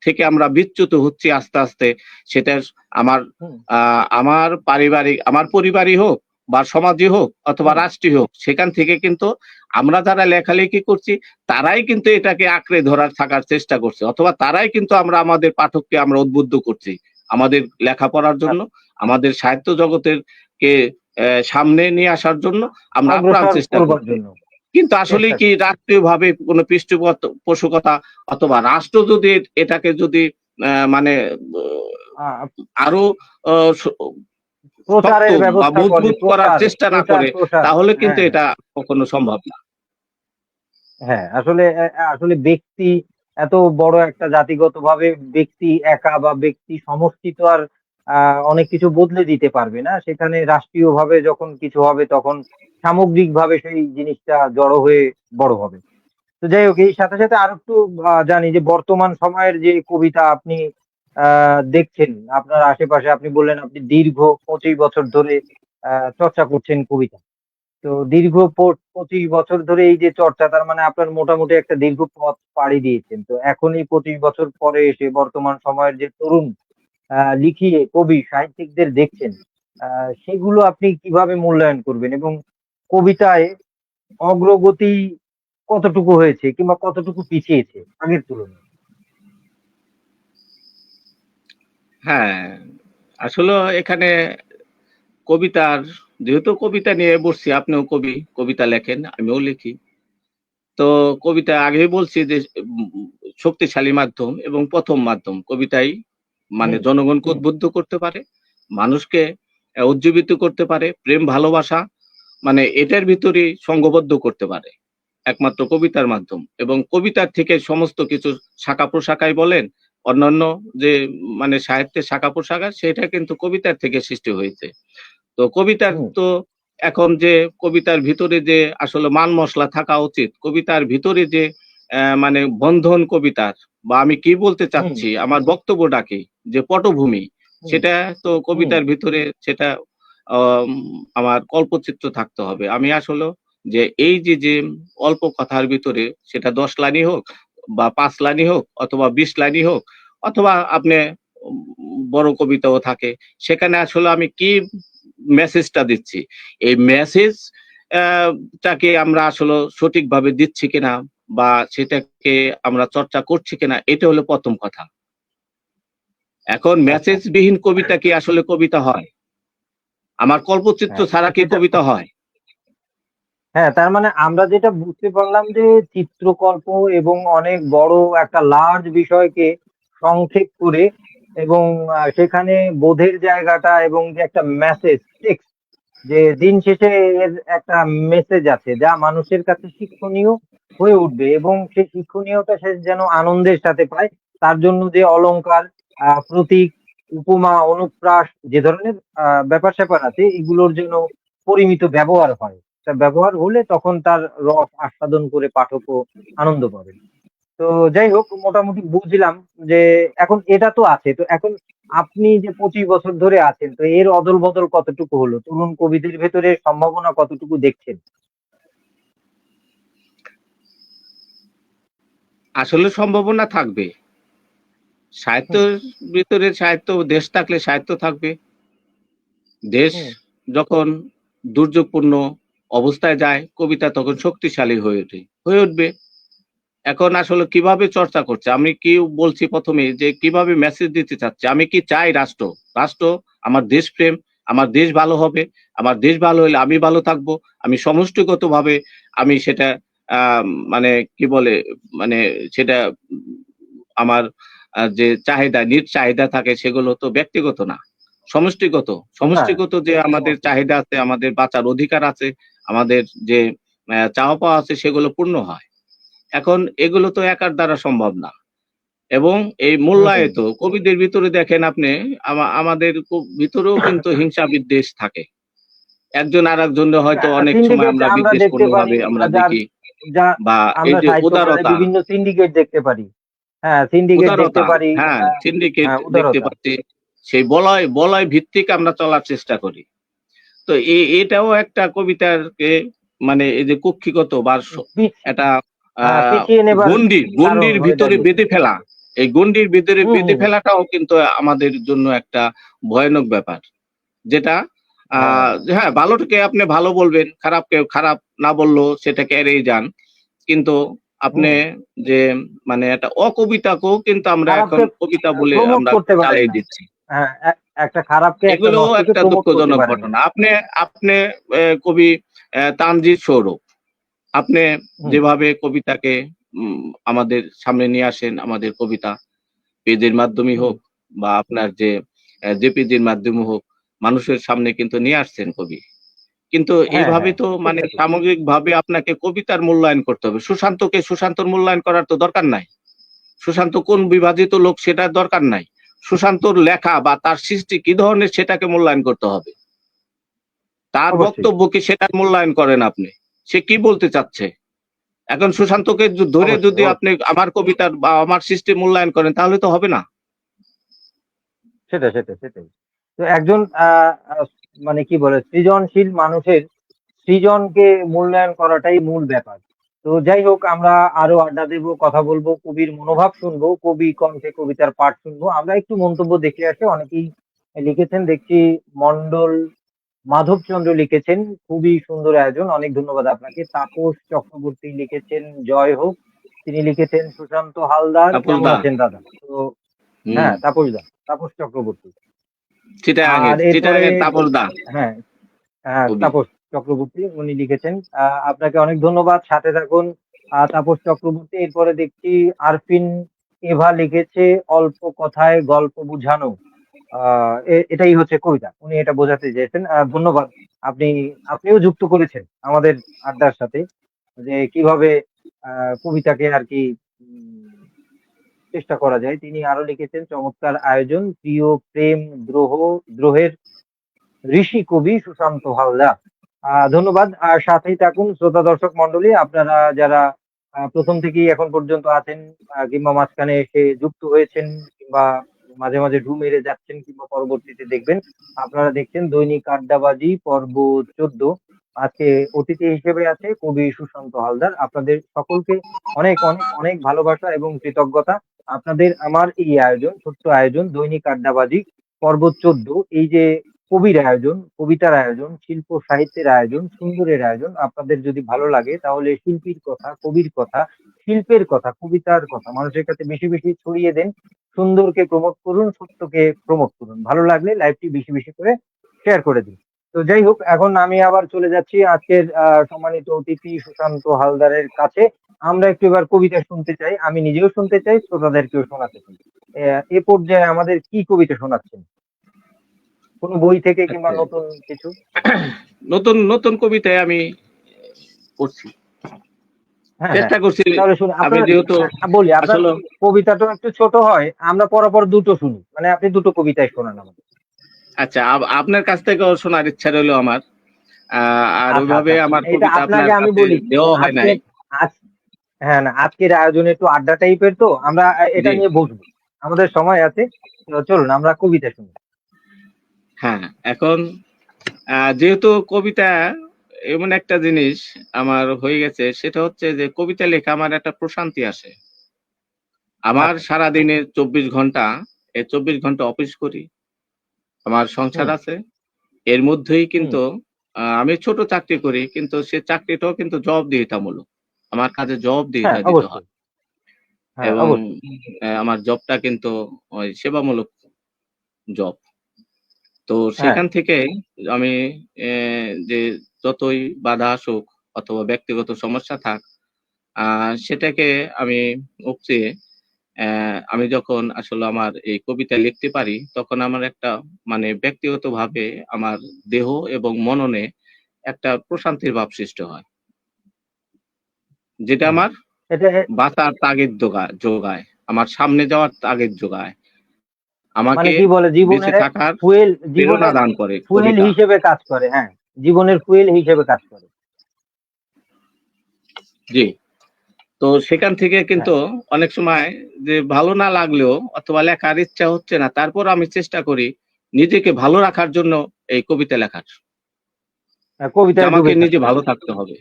থেকে আমরা বিচ্যুত হচ্ছি আস্তে, আস্তে, সেটা আমার হুম আমার পরিবারই হোক বা সমাজই হোক অথবা হুম রাষ্ট্রই হোক, সেখান থেকে কিন্তু আমরা যারা লেখালেখি করছি, তারাই কিন্তু এটাকে আঁকড়ে ধরার থাকার চেষ্টা করছে। অথবা তারাই কিন্তু আমরা আমাদের পাঠককে আমরা উদ্বুদ্ধ করছি। আমাদের লেখাপড়ার জন্য, আচ্ছা, আমাদের সাহিত্য জগতের কে সামনে নিয়ে আসার জন্য আমরা আপ্রাণ অগ্রসর চেষ্টা করবার করছি। জন্য কিন্তু আসলেই চেষ্টা কি করছে রাষ্ট্রীয়ভাবে কোনো পৃষ্ঠপোষকতা অথবা রাষ্ট্র যদি এটাকে যদি মানে আহ, আরো আ স শক্ত প্রচারের বা ব্যবস্থা করে মজবুত করার প্রচার চেষ্টা না প্রচার করে, প্রসার তাহলে কিন্তু হ্যাঁ হ্যাঁ এটা কখনো সম্ভব না। হ্যাঁ আসলে আসলে ব্যক্তি এত বড় একটা জাতিগতভাবে ব্যক্তি একা বা ব্যক্তি সমষ্টি তো আর অনেক কিছু বদলে দিতে পারবে না। সেখানে রাষ্ট্রীয়ভাবে যখন কিছু হবে তখন সামগ্রিকভাবে সেই জিনিসটা জড়ো হয়ে বড় হবে। তো যাই হোক এই সাথে সাথে আরো একটু জানি যে বর্তমান সময়ের যে কবিতা আপনি দেখছেন আপনার আশেপাশে, আপনি বললেন আপনি দীর্ঘ 25 বছর ধরে চর্চা করছেন কবিতা। তো দীর্ঘ 25 বছর ধরে এই যে চর্চা, তার মানে আপনার মোটামুটি একটা দীর্ঘ পথ পাড়ি দিয়েছেন। তো এখন এই 25 বছর পরে এসে বর্তমান সময়ের যে তরুণ লিখিয়ে কবি সাহিত্যিকদের দেখছেন, সেগুলো আপনি কিভাবে মূল্যায়ন করবেন এবং কবিতায় অগ্রগতি কতটুকু হয়েছে কিংবা কতটুকু পিছিয়েছে আগের তুলনায়? হ্যাঁ, আসলে এখানে কবিতার, যেহেতু কবিতা নিয়ে বসছি, আপনিও কবি, কবিতা লেখেন, আমিও লিখি। তো কবিতা আগেই বলছি যে শক্তিশালী মাধ্যম এবং প্রথম মাধ্যম কবিতাই, মানে হুম জনগণকে উদ্বুদ্ধ করতে পারে, মানুষকে উজ্জীবিত করতে পারে, প্রেম ভালোবাসা মানে এটার ভিতরেই সংঘবদ্ধ করতে পারে একমাত্র কবিতার মাধ্যম। এবং কবিতার থেকে সমস্ত কিছু শাখা প্রশাখাই বলেন, অন্যান্য যে মানে সাহিত্যের শাখা প্রশাখা, সেটা কিন্তু কবিতার থেকে সৃষ্টি হয়েছে। তো কবিতার হুম তো এখন যে কবিতার ভিতরে যে আসলে মান মসলা থাকা উচিত, কবিতার ভিতরে যে মানে বন্ধন কবিতার, বা আমি কি বলতে হুম চাচ্ছি, আমার বক্তব্যটা কি, যে পটভূমি, হুম সেটা তো হুম কবিতার ভিতরে সেটা আম আমার কল্পচিত্র থাকতে হবে। আমি আসলে যে এই যে অল্প কথার ভিতরে, সেটা ১০ লাইনই হোক বা ৫ লাইনই হোক অথবা ২০ লাইনই হোক, অথবা আপনি উম বড় কবিতাও থাকে, সেখানে আসলে আমি কি মেসেজটা দিচ্ছি। এই মেসেজ আ টাকে আমরা আসলে সঠিকভাবে দিচ্ছি কিনা বা সেটাকে আমরা চর্চা করছি কিনা, এটা হলো ১ম কথা। এখন আচ্ছা মেসেজবিহীন কবিতা কি আসলে কবিতা হয়? আমার কল্পচিত্র হ্যাঁ ছাড়া কি সেটা কবিতা হয়? হ্যাঁ তার মানে আমরা যেটা বুঝতে পারলাম যে চিত্রকল্প এবং অনেক বড় একটা লার্জ বিষয়কে সংক্ষেপ করে এবং সেখানে বোধের জায়গাটা এবং যে একটা মেসেজ টেক্সট, যে দিন শেষে এর একটা মেসেজ আছে যা মানুষের কাছে শিক্ষণীয় হয়ে উঠবে এবং সেই শিক্ষণীয়তা সে যেন আনন্দের সাথে পায়। তার জন্য যে অলংকার, প্রতীক, উপমা, অনুপ্রাস যে ধরনের ব্যাপার স্যাপার আছে এগুলোর জন্য পরিমিত ব্যবহার হয়। তা ব্যবহার হলে তখন তার রস আস্বাদন করে পাঠকও আনন্দ পাবে। তো যাই হোক মোটামুটি বুঝলাম যে এখন এটা তো আছে। তো এখন আপনি যে 25 বছর ধরে আছেন, তো এর অদল বদল কতটুকু হলো? তরুণ কবিদের ভেতরে সম্ভাবনা কতটুকু দেখছেন? আসলে সম্ভাবনা থাকবে। হুম, সাহিত্যের ভিতরে সাহিত্য, দেশ থাকলে সাহিত্য থাকবে। দেশ হুম, যখন দুর্যোগপূর্ণ অবস্থায় যায়, কবিতা তখন শক্তিশালী হয়ে উঠবে। এখন আসলে কিভাবে চর্চা করছে? আমি কি বলছি ১ম এই যে কিভাবে মেসেজ দিতে চাচ্ছি? আমি কি চাই রাষ্ট্র? রাষ্ট্র আমার দেশপ্রেম, আমার দেশ ভালো হবে। আমার দেশ ভালো হইলে আমি ভালো থাকবো। আমি সমষ্টিগতভাবে আমি সেটা আ মানে কি বলে? মানে সেটা আমার যে চাহিদা, নিজ চাহিদা থাকে সেগুলো তো ব্যক্তিগত না। সমষ্টিগত। হ্যাঁ, সমষ্টিগত যে আমাদের সমস্ত চাহিদা আছে, আমাদের বাঁচার অধিকার আছে, আমাদের যে চাওয়া পাওয়া আছে সেগুলো পূর্ণ হয়। এখন এগুলো তো একার দ্বারা সম্ভব না। এবং এই হুম, মূল্যায়িত কবিদের ভিতরে দেখেন আপনি আমাদের ভিতরেও কিন্তু হিংসা বিদ্বেষ থাকে। একজন আরেকজনের হয়তো অনেক সময় সিন্ডিকেট আমরা আমরা দেখতে পারি, বিদ্বেষপূর্ণভাবে আমরা যার দেখি যা বা এই আমরা যে সাহিত্য খাতে উদারতা, বিভিন্ন সিন্ডিকেট দেখতে পারি। হ্যাঁ, সিন্ডিকেট দেখতে উদারতা, পারি। হ্যাঁ, সিন্ডিকেট হ্যাঁ, দেখতে উদারতা। পাচ্ছি। সেই বলয় ভিত্তিক আমরা চলার চেষ্টা করি। তো এটাও একটা কবিতাকে মানে এই যে কক্ষিগত বা পিচ একটা আ পিছিয়ে নেবার কারণ গণ্ডির হয়ে ভিতরে দাঁড়িয়েছে। বেঁধে ফেলা। এই গণ্ডির ভিতরে হুম, বেঁধে হুম, ফেলাটাও কিন্তু আমাদের জন্য একটা ভয়ানক ব্যাপার। যেটা আ হ্যাঁ, হ্যাঁ, ভালোটাকে আপনি ভালো বলবেন, খারাপকে খারাপ না বললেও সেটাকে এড়িয়ে যান। কিন্তু আপনি হুম। যে মানে একটা অকবিতাকেও কিন্তু আমরা এখন খারাপকে কবিতা বলে প্রমোট আমরা করতে পারেন চালিয়ে না। দিচ্ছি। হ্যাঁ, একটা খারাপকে, একটা এগুলোও নষ্টকে একটা প্রমোট করতে দুঃখজনক পারেন না। ঘটনা। আপনি কবি তানজিদ সৌরভ, আপনি হুম, যেভাবে কবিতাকে আমাদের সামনে নিয়ে আসেন, আমাদের কবিতা পেজের মাধ্যমেই হুম। হোক বা আপনার যে জেপিজির মাধ্যমে হোক, মানুষের সামনে কিন্তু নিয়ে আসছেন কবি। কিন্তু হ্যাঁ, এইভাবে হ্যাঁ, তো মানে সেটা ঠিক। সামগ্রিকভাবে আপনাকে কবিতার মূল্যায়ন করতে হবে। সুশান্তর মূল্যায়ন করার তো দরকার নাই। সুশান্ত কোন বিভাজিত লোক সেটার দরকার নাই। সুশান্তর লেখা বা তার সৃষ্টি কি ধরনের সেটাকে মূল্যায়ন করতে হবে। তার অবশ্যই, বক্তব্য কি সেটার মূল্যায়ন করেন আপনি। সে কি বলতে চাচ্ছে? এখন সুশান্তকে ধরে অবশ্যই, যদি আপনি অবশ্যই। আমার কবিতার বা আমার সৃষ্টি মূল্যায়ন করেন তাহলে তো হবে না। সেটাই। তো একজন মানে কি বলে, সৃজনশীল মানুষের সৃজনকে মূল্যায়ন করাটাই মূল ব্যাপার। তো যাই হোক, আমরা আরো আড্ডা দেবো, কথা বলবো, কবির মনোভাব শুনবো, কবি কণ্ঠে কবিতার পাঠ শুনবো। আমরা একটু মন্তব্য দেখে আসি। অনেকেই লিখেছেন দেখছি। মন্ডল মাধবচন্দ্র লিখেছেন, খুবই সুন্দর আয়োজন, অনেক ধন্যবাদ আপনাকে। তাপস চক্রবর্তী লিখেছেন, জয় হোক। তিনি লিখেছেন, সুশান্ত হালদার তাপস কেমন দা, আছেন দাদা? তো হুম, হ্যাঁ, তাপস চক্রবর্তী। আর এরপরে চিটাগাঙের তাপস দা হ্যাঁ, হ্যাঁ, কবি। তাপস চক্রবর্তী উনি লিখেছেন। আপনাকে অনেক ধন্যবাদ, সাথে থাকুন। তাপস চক্রবর্তী। এরপরে দেখছি আরফিন এভা লিখেছে, অল্প কথায় গল্প বুঝানো। এটাই হচ্ছে কবিতা, উনি এটা বোঝাতে চেয়েছেন। ধন্যবাদ। আপনি আপনিও যুক্ত করেছেন আমাদের আড্ডার সাথে, যে কিভাবে কবিতাকে আর কি চেষ্টা করা যায়। তিনি আরো লিখেছেন, চমৎকার আয়োজন, প্রিয় প্রেম দ্রোহের ঋষি কবি সুশান্ত হালদার। ধন্যবাদ। আর সাথেই থাকুন শ্রোতা দর্শক মন্ডলী, আপনারা যারা প্রথম থেকেই এখন পর্যন্ত আছেন, কিংবা মাঝখানে এসে যুক্ত হয়েছেন, কিংবা মাঝে মাঝে ঢু মেরে যাচ্ছেন, কিংবা পরবর্তীতে দেখবেন। আপনারা দেখছেন দৈনিক আড্ডাবাজি পর্ব 14। আজকে অতিথি হিসেবে আছে কবি সুশান্ত হালদার। আপনাদের সকলকে অনেক অনেক অনেক ভালোবাসা এবং কৃতজ্ঞতা। আপনাদের আমার এই আয়োজন, ছোট্ট আয়োজন দৈনিক আড্ডাবাজি পর্ব 14, এই যে কবির আয়োজন, কবিতার আয়োজন, শিল্প সাহিত্যের আয়োজন, সুন্দরের আয়োজন, আপনাদের যদি ভালো লাগে তাহলে শিল্পীর কথা, কবির কথা, শিল্পের কথা, কবিতার কথা মানুষের কাছে বেশি বেশি ছড়িয়ে দেন। সুন্দরকে প্রমোট করুন, সত্যকে প্রমোট করুন। ভালো লাগলে লাইভটি বেশি বেশি করে শেয়ার করে দিন। তো যাই হোক, এখন আমি আবার চলে যাচ্ছি আজকের সম্মানিত অতিথি সুশান্ত হালদারের কাছে। আমরা একটু এবার কবিতা শুনতে চাই, আমি নিজেও শুনতে চাই, শ্রোতাদেরকেও শোনাতে চাই। এ পর্যায়ে আমাদের কি কবিতা শোনাচ্ছেন? কোনো বই থেকে কিংবা আচ্ছা, নতুন কিছু? নতুন নতুন কবিতায় আমি করছি, হ্যাঁ, হ্যাঁ। চেষ্টা করছি। তাহলে শুনি আমি আপনার। যেহেতু বলি, আপনার আসলে কবিতাটা একটু ছোট হয়, আমরা পরপর দুটো শুনি, মানে আপনি দুটো কবিতাই শোনান আমাদের। আচ্ছা, আপনার কাছ থেকেও শোনার ইচ্ছা রইলো আমার। আর আচ্ছা, ওইভাবে আচ্ছা। আমার এটা কবিতা আপনার আপনাকে আমি কাছে বলি, দেওয়া হয় নাই। আজকের আজ হ্যাঁ, না, আজকের আয়োজনে একটু আড্ডা টাইপের, তো আমরা এটা জি, নিয়ে বসবো। আমাদের সময় আছে। তো চলুন আমরা কবিতা শুনি। হ্যাঁ। এখন যেহেতু কবিতা এমন একটা জিনিস আমার হয়ে গেছে, সেটা হচ্ছে যে কবিতা লেখা আমার একটা প্রশান্তি আসে। আমার আচ্ছা। সারাদিনে ২৪ ঘন্টা, এই ২৪ ঘন্টা অফিস করি। আমার সংসার হুম, আছে। এর মধ্যেই হুম। কিন্তু আমি ছোট চাকরি করি, কিন্তু সে চাকরিটাও কিন্তু জবাবদিহিতামূলক। আমার কাজে হ্যাঁ, জবাবদিহিতা দিতে হয় অবশ্যই। হ্যাঁ, এবং অবশ্যই। আমার জবটা কিন্তু ওই সেবামূলক জব। তো হ্যাঁ, সেখান থেকে আমি এ যে যতই বাধা আসুক অথবা ব্যক্তিগত সমস্যা থাক, আ সেটাকে আমি উপচে আমি যখন আসলে আমার এই কবিতা লিখতে পারি, তখন আমার একটা মানে ব্যক্তিগতভাবে আমার দেহ এবং মননে একটা প্রশান্তির ভাব সৃষ্টি হয়। যেটা হুম। আমার এটা বাঁচার তাগিদ যোগায়। আমার সামনে যাওয়ার তাগিদ যোগায়। মানে আমাকে কি বলে বেঁচে জীবনের থাকার প্রেরণা জীবনের দান করে ফুয়েল কবিতা। হিসেবে কাজ করে। হ্যাঁ, জীবনের ফুয়েল হিসেবে কাজ করে। জি। তো সেখান থেকে হ্যাঁ, কিন্তু অনেক সময় যে ভালো না লাগলেও অথবা লেখার ইচ্ছা হচ্ছে না, তারপর আমি চেষ্টা করি নিজেকে ভালো রাখার জন্য এই কবিতা লেখার। যে কবিতায় আমাকে ডুবে নিজে থাকতে। ভালো থাকতে হবে।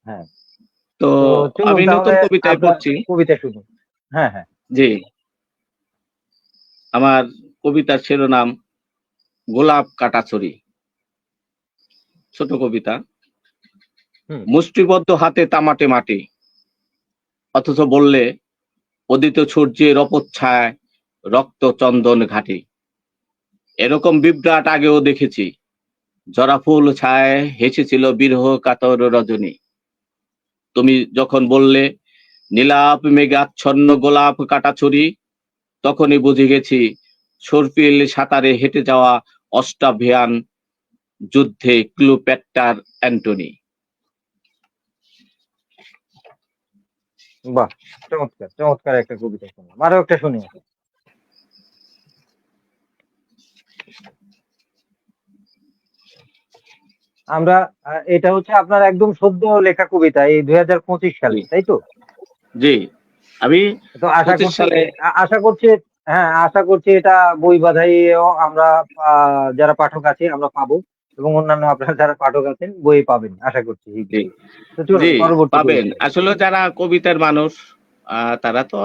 হ্যাঁ, তো তো চলুন আমি তাহলে নতুন কবিতায় আপনার পড়ছি। কবিতা শুনি। হ্যাঁ, হ্যাঁ। জি, আমার কবিতার শিরোনাম 'গোলাপ কাটা ছড়ি'। ছোট কবিতা। হুম। মুষ্টিবদ্ধ হাতে তামাটে মাটি, অথচ বললে উদিত সূর্যের অপচ্ছায় রক্ত চন্দন ঘাটি। এরকম বিভ্রাট আগেও দেখেছি। জরা ফুল ছায় হেসেছিল বিরহ কাতর রজনী। তুমি যখন বললে নীলাপ মেঘাচ্ছন্ন গোলাপ কাটা ছড়ি, তখনই বুঝে গেছি সর্পিল সাঁতারে হেঁটে যাওয়া অষ্টাভিয়ান যুদ্ধে ক্লিওপেট্রার অ্যান্টনি। বাহ! চমৎকার, চমৎকার একটা কবিতা শুনলাম। আরো একটা শুনি এখন। আমরা এটা হচ্ছে আপনার একদম সদ্য লেখা কবিতা এই ২০২৫ জি, সালে, তাই তো? জি। আমি তো আশা ২৫ করছি সালে আশা করছি হ্যাঁ, আশা করছি এটা বই বাঁধাইয়েও আমরা যারা পাঠক আছি আমরা পাবো এবং অন্যান্য আপনারা যারা পাঠক আছেন বই পাবেন আশা করছি জি, শিগগিরই। তো চলুন জি পরবর্তী পাবেন। কবিতায়। আসলে যারা কবিতার মানুষ তারা তো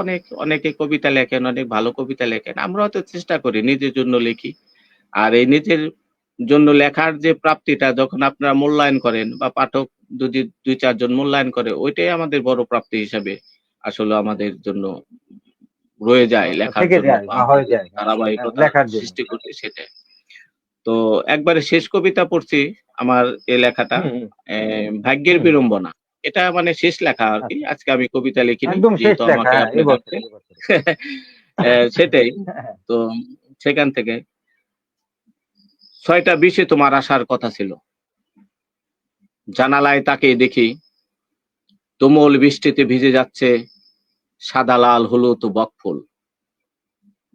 অনেকে কবিতা লেখেন, অনেক ভালো কবিতা লেখেন। আমরাও তো চেষ্টা করি নিজের জন্য লিখি। আর এই নিজের জন্য লেখার যে প্রাপ্তিটা যখন আপনারা মূল্যায়ন করেন বা পাঠক যদি ২-৪ জন মূল্যায়ন করে, ওইটাই আমাদের বড় প্রাপ্তি হিসাবে আসলে আমাদের জন্য রয়ে যায় লেখার থেকে জন্য যায় বা বা হয়ে আমাদের যায়। হ্যাঁ, হ্যাঁ, ধারাবাহিকতা লেখার জন্য। সৃষ্টি করতে সেটাই। তো একবারে শেষ কবিতা পড়ছি আমার এই লেখাটা হুম, হুম, 'ভাগ্যের হুম। বিড়ম্বনা'। এটা মানে শেষ লেখা আরকি। আচ্ছা। আজকে আমি কবিতা লিখিনি। একদম শেষ যেহেতু লেখা আমাকে হ্যাঁ, আপনি এবছরে, ডাকছেন। এবছরে। সেটাই। হ্যাঁ, তো সেখান থেকে ৬টা ২০ তোমার আসার কথা ছিল। জানালায় তাকিয়ে দেখি তুমুল বৃষ্টিতে ভিজে যাচ্ছে সাদা লাল হলুদ বকফুল।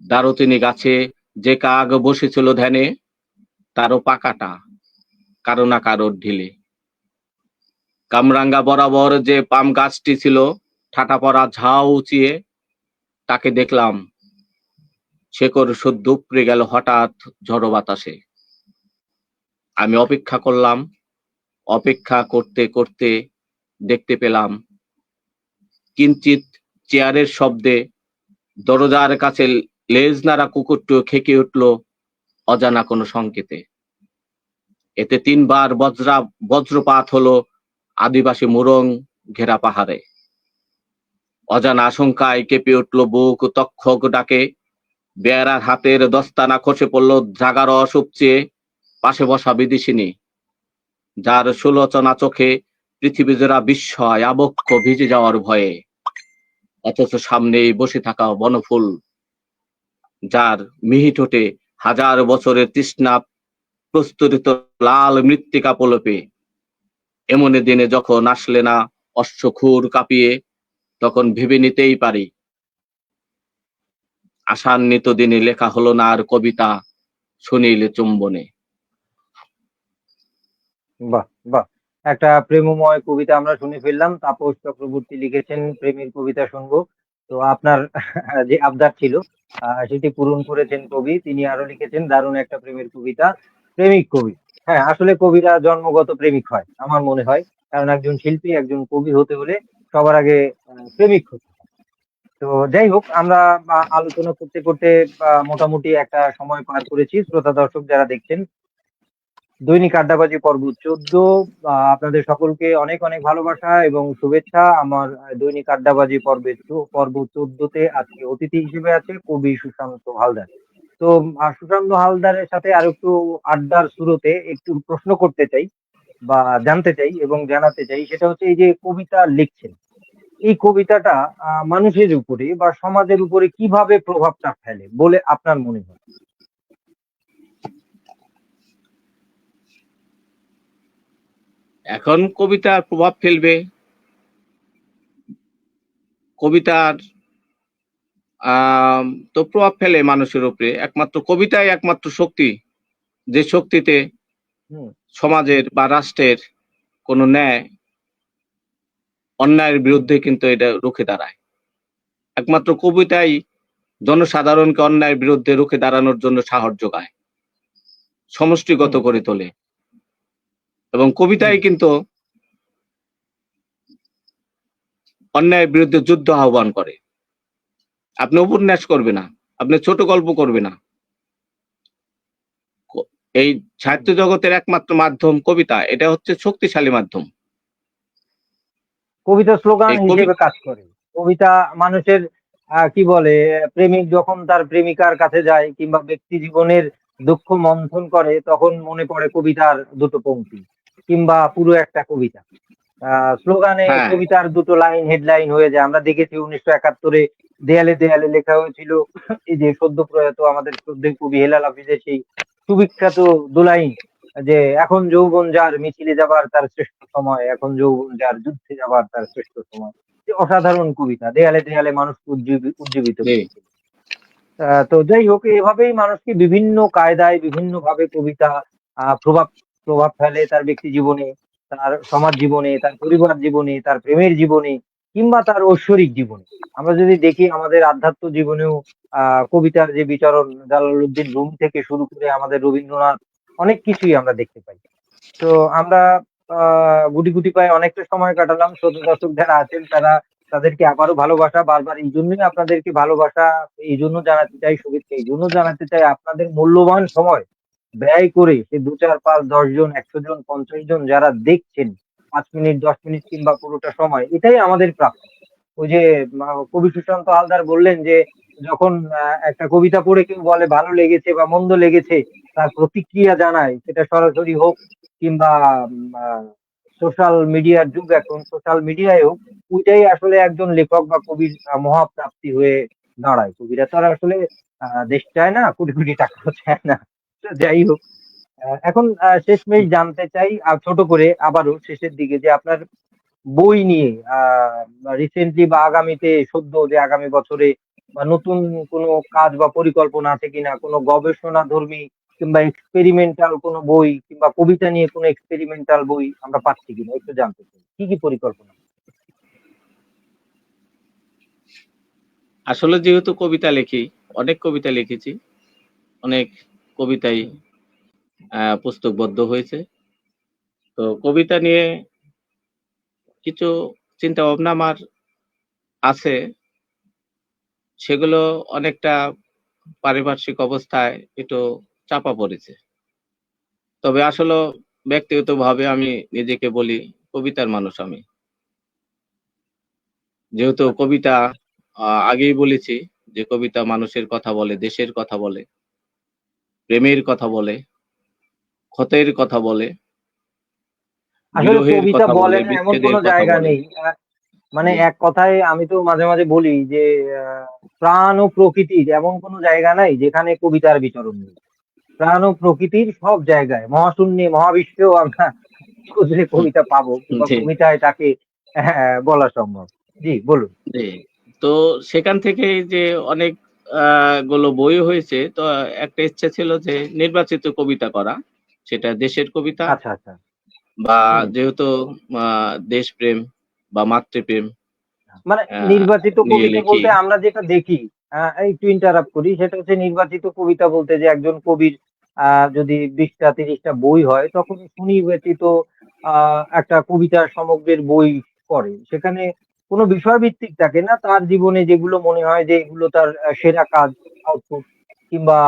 দারুচিনি গাছে যে কাক বসেছিল ধ্যানে, তারও পাকাটা কারো না কারোর ঢিলে। কামরাঙ্গা বরাবর যে পাম গাছটি ছিল ঠাটা পড়া ঝাউ উঁচিয়ে, তাকে দেখলাম শেকড় শুদ্ধ উপড়ে গেল হঠাৎ ঝড়ো বাতাসে। আমি অপেক্ষা করলাম, অপেক্ষা করতে করতে দেখতে পেলাম কিঞ্চিৎ চেয়ারের শব্দে দরজার কাছে লেজ নাড়া কুকুরটিও খেকে উঠল অজানা কোনো সংকেতে। এতে ৩ বার বজ্রপাত হলো আদিবাসী মুরং ঘেরা পাহাড়ে। অজানা আশঙ্কায় কেঁপে উঠল বুক তক্ষক ডাকে। বেয়ারার হাতের দস্তানা খসে পড়ল জাগারস উপচে পাশে বসা বিদেশিনী, যার সুলোচনা চোখে পৃথিবীজোড়া বিস্ময় আবক্ষ ভিজে যাওয়ার ভয়ে। অথচ সামনেই বসে থাকা বনফুল, যার মিহি ঠোঁটে হাজার বছরের তৃষ্ণা প্রস্ফুটিত লাল মৃত্তিকা পলপে। এমনি দিনে যখন আসলে না অশ্বক্ষুর কাঁপিয়ে, তখন ভেবে নিতেই পারি আশান্বিত দিনে লেখা হলো না আর কবিতা সুনীল চুম্বনে। বাহ! বাহ! একটা প্রেমময় কবিতা আমরা শুনে ফেললাম। তাপস চক্রবর্তী লিখেছেন প্রেমের কবিতা শুনবো। তো আপনার যে আবদার ছিল সেটি পূরণ করেছেন কবি। তিনি আরো লিখেছেন দারুণ একটা প্রেমের কবিতা, প্রেমিক কবি। হ্যাঁ, আসলে কবিরা জন্মগত প্রেমিক হয়, আমার মনে হয়। কারণ একজন শিল্পী, একজন কবি হতে হলে সবার আগে প্রেমিক হতে হয়। তো যাই হোক, আমরা আলোচনা করতে করতে মোটামুটি একটা সময় পার করেছি। শ্রোতা দর্শক যারা দেখছেন, দৈনিক আড্ডাবাজি পর্ব 14, আপনাদের সকলকে অনেক অনেক ভালোবাসা এবং শুভেচ্ছা। আমার দৈনিক আড্ডাবাজি পর্ব 14-তে আজকে অতিথি হিসেবে আছে কবি সুশান্ত হালদার। তো সুশান্ত হালদারের সাথে আর একটু আড্ডার শুরুতে একটু প্রশ্ন করতে চাই বা জানতে চাই এবং জানাতে চাই, সেটা হচ্ছে এই যে কবিতা লিখছেন, এই কবিতাটা মানুষের উপরে বা সমাজের উপরে কিভাবে প্রভাবটা ফেলে বলে আপনার মনে হয়? এখন কবিতার প্রভাব ফেলবে, কবিতার তো প্রভাব ফেলে মানুষের উপরে। একমাত্র কবিতাই একমাত্র শক্তি, যে শক্তিতে হুম। সমাজের বা রাষ্ট্রের কোনো ন্যায় অন্যায়ের বিরুদ্ধে কিন্তু এটা রুখে দাঁড়ায়। একমাত্র কবিতাই জনসাধারণকে অন্যায়ের বিরুদ্ধে রুখে দাঁড়ানোর জন্য সাহস যোগায়, সমষ্টিগত হুম। করে তোলে। এবং হুম। কবিতাই কিন্তু অন্যায়ের বিরুদ্ধে যুদ্ধ আহ্বান করে। আপনি উপন্যাস করবে না, আপনি ছোট গল্প করবে না, এই সাহিত্য জগতের একমাত্র মাধ্যম কবিতা, এটা হচ্ছে শক্তিশালী মাধ্যম। কবিতা স্লোগান এই হিসেবে কাজ করে। কবিতা মানুষের কি বলে, প্রেমিক যখন তার প্রেমিকার কাছে যায় কিংবা ব্যক্তি জীবনের দুঃখ মন্থন করে, তখন মনে পড়ে কবিতার দুটো পংক্তি কিংবা পুরো একটা কবিতা। স্লোগানে হ্যাঁ, কবিতার দুটো লাইন হেডলাইন হয়ে যায়। আমরা দেখেছি 1971-এ দেয়ালে দেয়ালে লেখা হয়েছিল এই যে সদ্য প্রয়াত আমাদের শ্রদ্ধেয় কবি হেলাল হাফিজের সেই সুবিখ্যাত দুলাইন, যে এখন যৌবন যার মিছিলে যাবার তার শ্রেষ্ঠ সময়, এখন যৌবন যার যুদ্ধে যাবার তার শ্রেষ্ঠ সময়। যে অসাধারণ কবিতা, দেয়ালে দেয়ালে মানুষকে উজ্জীবিত জি, করেছিল। তো যাই হোক, এভাবেই মানুষকে বিভিন্ন কায়দায় বিভিন্ন ভাবে কবিতা প্রভাব প্রভাব ফেলে তার ব্যক্তি জীবনে, তার সমাজ জীবনে, তার পরিবার জীবনে, তার প্রেমের জীবনে কিংবা তার ঐশ্বরিক জীবনে। আমরা যদি দেখি আমাদের আধ্যাত্ম জীবনেও কবিতার যে বিচরণ, জালালউদ্দিন রুম থেকে শুরু করে আমাদের রবীন্দ্রনাথ, অনেক কিছুই আমরা দেখতে পাই। তো আমরা গুটি গুটি পায়ে অনেকটা সময় কাটালাম। শ্রোতা দর্শক যারা আছেন তারা, তাদেরকে আবারও ভালোবাসা, বারবার এই জন্যই আপনাদেরকে ভালোবাসা এই জন্য জানাতে চাই, শুভেচ্ছা এই জন্য জানাতে চাই, আপনাদের মূল্যবান সময় ব্যয় করে সে 2, 4, 5, 10 জন, 100 জন, 50 জন যারা দেখছেন, 5 মিনিট, 10 মিনিট কিংবা পুরোটা সময়, এটাই আমাদের প্রাপ্য। ওই যে কবি সুশান্ত হালদার বললেন যে যখন একটা কবিতা পড়ে কেউ বলে ভালো লেগেছে বা মন্দ লেগেছে, তার প্রতিক্রিয়া জানায়, সেটা সরাসরি হোক কিংবা সোশ্যাল মিডিয়ার যুগ, এখন সোশ্যাল মিডিয়ায় হোক, ওইটাই আসলে একজন লেখক বা কবির মহাপ্রাপ্তি হয়ে দাঁড়ায়। কবিরা তো আর আসলে দেশ চায় না, কোটি কোটি টাকাও চায় না। তো যাই হোক, এখন শেষমেশ জানতে চাই ছোট করে আবারও শেষের দিকে, যে আপনার বই নিয়ে রিসেন্টলি বা আগামীতে সদ্য, যে আগামী বছরে বা নতুন কোনো কাজ বা পরিকল্পনা আছে কিনা, কোনো গবেষণা ধর্মী কিংবা এক্সপেরিমেন্টাল কোনো বই কিংবা কবিতা নিয়ে কোনো এক্সপেরিমেন্টাল বই আমরা পাচ্ছি কিনা একটু জানতে চাই, কি কি পরিকল্পনা? আসলে যেহেতু কবিতা লিখি, অনেক কবিতা লিখেছি, অনেক কবিতাই হুম। পুস্তকবদ্ধ হয়েছে। তো কবিতা নিয়ে কিছু চিন্তা ভাবনা আমার আছে, সেগুলো অনেকটা পারিপার্শ্বিক অবস্থায় একটু চাপা পড়েছে। তবে আসলে ব্যক্তিগতভাবে আমি নিজেকে বলি কবিতার মানুষ আমি। যেহেতু আচ্ছা। কবিতা, আগেই বলেছি যে কবিতা মানুষের কথা বলে, দেশের কথা বলে, প্রেমের কথা বলে, ক্ষতের কথা বলে, আসলে বিরহের কবিতা কথা বলে বলে, না এমন বিচ্ছেদের কোনো কথা জায়গা বলে। নেই। মানে জি, এক কথায় আমি তো মাঝে মাঝে বলি যে প্রাণ ও প্রকৃতির এমন কোনো জায়গা নাই যেখানে কবিতার বিচরণ নেই। প্রাণ ও প্রকৃতির সব জায়গায়, মহাশূন্যে, মহাবিশ্বেও আমরা খুঁজলে কবিতা পাবো কিংবা জি, কবিতায় তাকে বলা সম্ভব। জি, বলুন। জি। তো সেখান থেকেই যে অনেক গুলো বই হয়েছে। তো একটা ইচ্ছা ছিল যে নির্বাচিত কবিতা করা। সেটা দেশের কবিতা আচ্ছা, আচ্ছা। বা হুম। যেহেতু দেশপ্রেম বা মাতৃপ্রেম মানে আ নির্বাচিত নিয়ে কবিতা লিখি। বলতে আমরা যেটা দেখি, একটু ইন্টারাপ্ট করি, সেটা হচ্ছে নির্বাচিত কবিতা বলতে যে একজন কবির যদি 20টা 30টা বই হয়, তখন সুনির্বাচিত একটা কবিতা সমগ্রের বই করে। সেখানে কোনো বিষয়ভিত্তিক থাকে না, তার জীবনে যেগুলো মনে হয় যে এগুলো তার সেরা কাজ, আউটপুট, কিংবা